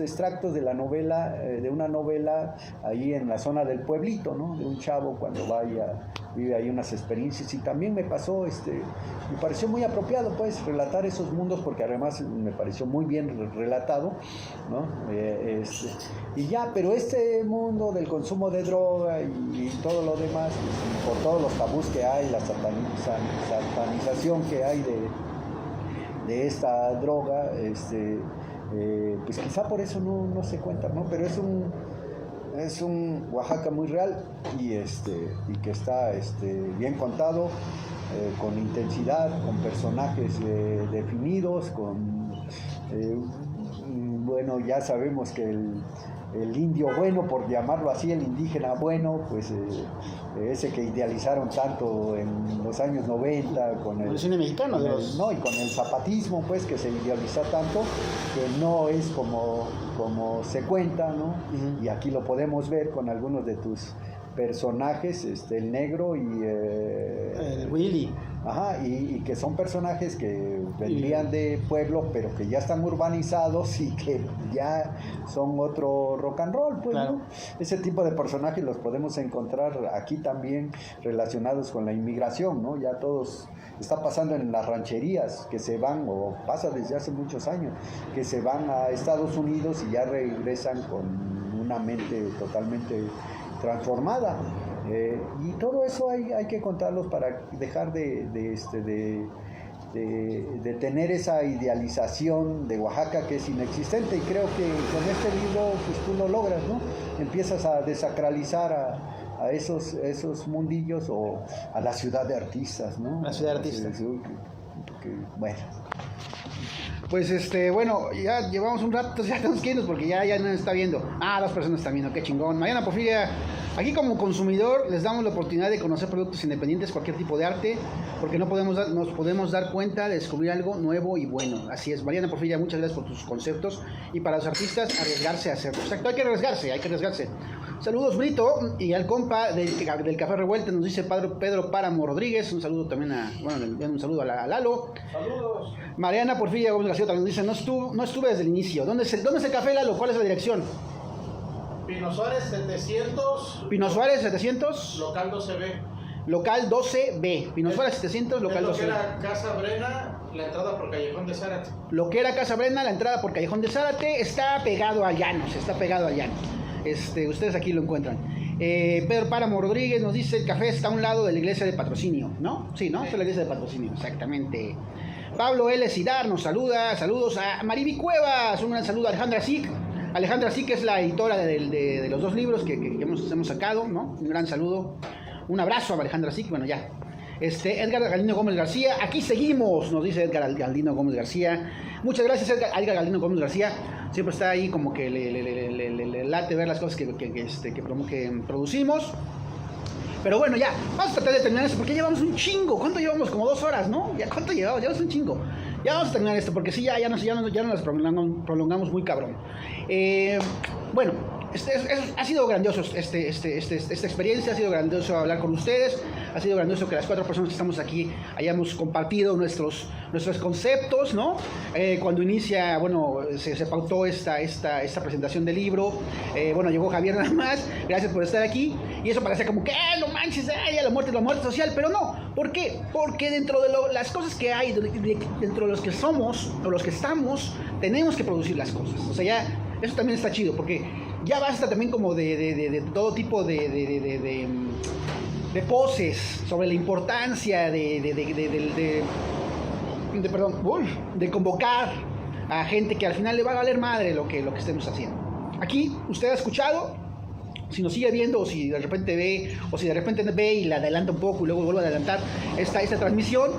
C: extractos de la novela, de una novela ahí en la zona del pueblito, ¿no? De un chavo cuando vive ahí unas experiencias, y también me pareció muy apropiado, pues, relatar esos mundos, porque además me pareció muy bien relatado, ¿no? Y ya, pero este mundo del consumo de droga y todo lo demás, por todos los tabús que hay, la satanización que hay de esta droga, pues quizá por eso no se cuenta, ¿no? Pero es un Oaxaca muy real y que está bien contado, con intensidad, con personajes definidos, bueno, ya sabemos que el indio bueno, por llamarlo así, el indígena bueno, pues ese que idealizaron tanto en los años 90 con
A: el cine mexicano
C: no, y con el zapatismo, pues, que se idealiza tanto, que no es como se cuenta, ¿no? Uh-huh. Y aquí lo podemos ver con algunos de tus personajes, el negro y
A: Willy.
C: Ajá, y que son personajes que vendrían de pueblo, pero que ya están urbanizados y que ya son otro rock and roll, pues, claro. ¿No? Ese tipo de personajes los podemos encontrar aquí también relacionados con la inmigración, ¿no? Ya todos, está pasando en las rancherías, que se van, o pasa desde hace muchos años, que se van a Estados Unidos y ya regresan con una mente totalmente transformada. Y todo eso hay que contarlos para dejar de tener esa idealización de Oaxaca que es inexistente, y creo que con este libro pues tú lo logras, ¿no? Empiezas a desacralizar a esos mundillos, o a la ciudad de artistas, ¿no?
A: La ciudad de artistas.
C: Bueno.
A: Pues bueno, ya llevamos un rato, ya estamos quietos porque ya no está viendo. Las personas están viendo, qué chingón. Mariana Porfiria, aquí como consumidor les damos la oportunidad de conocer productos independientes, cualquier tipo de arte, porque nos podemos dar cuenta de descubrir algo nuevo y bueno. Así es, Mariana Porfiria, muchas gracias por tus conceptos, y para los artistas, arriesgarse a hacerlo. Exacto, hay que arriesgarse. Saludos, Brito, y al compa del Café Revuelta, nos dice Pedro Páramo Rodríguez. Un saludo también un saludo a Lalo.
B: Saludos.
A: Mariana Porfiria Gómez García también nos dice, no estuve desde el inicio. ¿Dónde es el café, Lalo? ¿Cuál es la dirección?
B: Pino Suárez 700.
A: Pino Suárez 700.
B: Local 12B.
A: Local 12B. Pino Suárez 700, local 12B.
B: Lo que era Casa Brena, la entrada por Callejón de Zárate.
A: Lo que era Casa Brena, la entrada por Callejón de Zárate, está pegado a Llanos. Ustedes aquí lo encuentran. Pedro Páramo Rodríguez nos dice, el café está a un lado de la iglesia de Patrocinio, ¿no? Sí, ¿no? Sí. Es la iglesia de Patrocinio, exactamente. Pablo L. Sidar nos saluda. Saludos a Mariby Cuevas. Un gran saludo a Alejandra Sic. Alejandra Sic es la editora de los dos libros que hemos sacado, ¿no? Un gran saludo. Un abrazo a Alejandra Sic. Bueno, ya. Edgar Galdino Gómez García. Aquí seguimos, nos dice Edgar Galdino Gómez García. Muchas gracias, Edgar Galdino Gómez García. Siempre está ahí como que le late ver las cosas que producimos. Pero bueno, ya, vamos a tratar de terminar esto porque ya llevamos un chingo. ¿Cuánto llevamos? Como 2 horas, ¿no? ¿Ya cuánto llevamos? Llevamos un chingo. Ya vamos a terminar esto porque sí, ya nos las prolongamos muy cabrón. Bueno, ha sido grandioso esta experiencia, ha sido grandioso hablar con ustedes, ha sido grandioso que las 4 personas que estamos aquí hayamos compartido nuestros conceptos, ¿no? Cuando inicia, bueno, se pautó esta presentación del libro, bueno, llegó Javier nada más, gracias por estar aquí, y eso parecía como que, no manches, ya la muerte social, pero no, ¿por qué? Porque dentro de las cosas que hay, dentro de los que somos, o los que estamos, tenemos que producir las cosas, o sea, ya, eso también está chido, porque ya basta también como de todo tipo de poses sobre la importancia de convocar a gente que al final le va a valer madre lo que estemos haciendo. Aquí usted ha escuchado, si nos sigue viendo o si de repente ve y la adelanta un poco y luego vuelve a adelantar esta transmisión,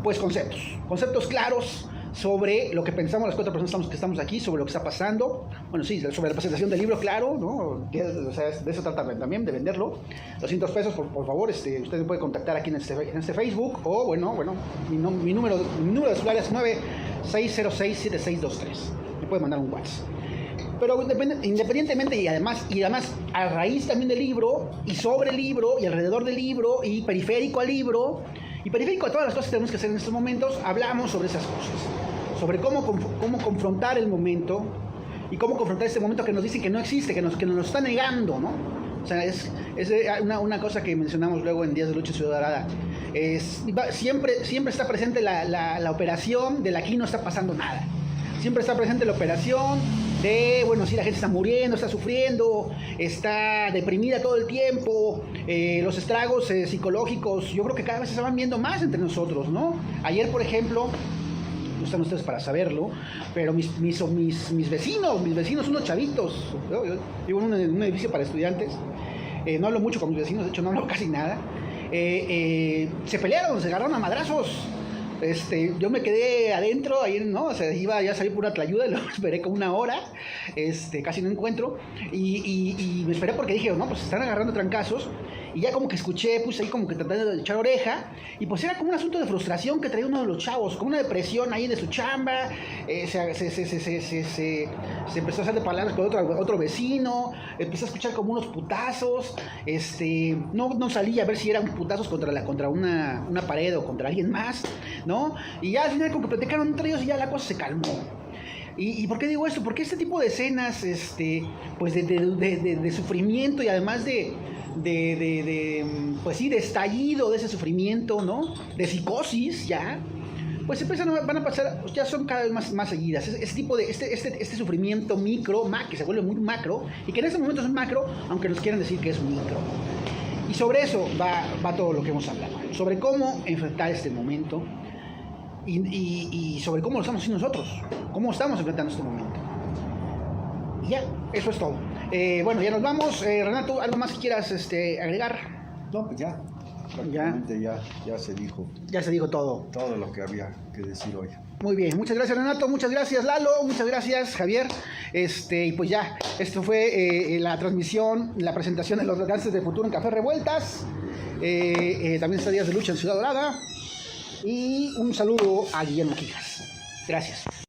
A: pues conceptos claros sobre lo que pensamos las 4 personas que estamos aquí, sobre lo que está pasando. Bueno, sí, sobre la presentación del libro, claro, ¿no? O sea, de eso trata también, de venderlo. 200 pesos, por favor, usted me puede contactar aquí en este Facebook, o bueno, mi número de celular es 9606-7623. Me puede mandar un WhatsApp. Pero independientemente y además a raíz también del libro y sobre el libro y alrededor del libro y periférico al libro y periférico a todas las cosas que tenemos que hacer en estos momentos, hablamos sobre esas cosas, sobre cómo confrontar el momento y cómo confrontar este momento que nos dicen que no existe, que nos lo está negando, ¿no? O sea, es una cosa que mencionamos luego en Días de Lucha en Ciudad Dorada. Siempre está presente la operación de aquí no está pasando nada. Siempre está presente la operación de, bueno, sí, la gente está muriendo, está sufriendo, está deprimida todo el tiempo, los estragos psicológicos, yo creo que cada vez se van viendo más entre nosotros, ¿no? Ayer, por ejemplo, no están ustedes para saberlo, pero mis vecinos, unos chavitos, yo vivo en un edificio para estudiantes, no hablo mucho con mis vecinos, de hecho no hablo casi nada, se pelearon, se agarraron a madrazos. Yo me quedé adentro, ahí, ¿no? O sea, iba ya a salir por una tlayuda, lo esperé como 1 hora, casi no encuentro, y me esperé porque dije, no, pues se están agarrando trancazos, y ya como que escuché, pues ahí como que tratando de echar oreja, y pues era como un asunto de frustración que traía uno de los chavos, como una depresión ahí de su chamba, se empezó a hacer de palabras con otro vecino, empezó a escuchar como unos putazos, no salía a ver si eran putazos contra una pared o contra alguien más, ¿no? Y ya al final como que platicaron entre ellos y ya la cosa se calmó. ¿Y por qué digo esto? Porque este tipo de escenas, pues de sufrimiento y además pues sí, de estallido de ese sufrimiento, ¿no? De psicosis, ya, pues van a pasar, ya son cada vez más seguidas. Ese tipo de, este sufrimiento micro, que se vuelve muy macro, y que en este momento es macro, aunque nos quieran decir que es micro. Y sobre eso va todo lo que hemos hablado, sobre cómo enfrentar este momento y sobre cómo lo estamos haciendo nosotros, cómo estamos enfrentando este momento. Y ya, eso es todo. Bueno, ya nos vamos. Renato, ¿algo más que quieras agregar?
C: No, pues ya. Prácticamente ya se dijo.
A: Ya se dijo todo.
C: Todo lo que había que decir hoy.
A: Muy bien, muchas gracias Renato, muchas gracias Lalo, muchas gracias Javier. Y pues ya, esto fue la transmisión, la presentación de los Gangsters del Futuro en Café Revueltas. También está Días de Lucha en Ciudad Dorada. Y un saludo a Guillermo Quijas. Gracias.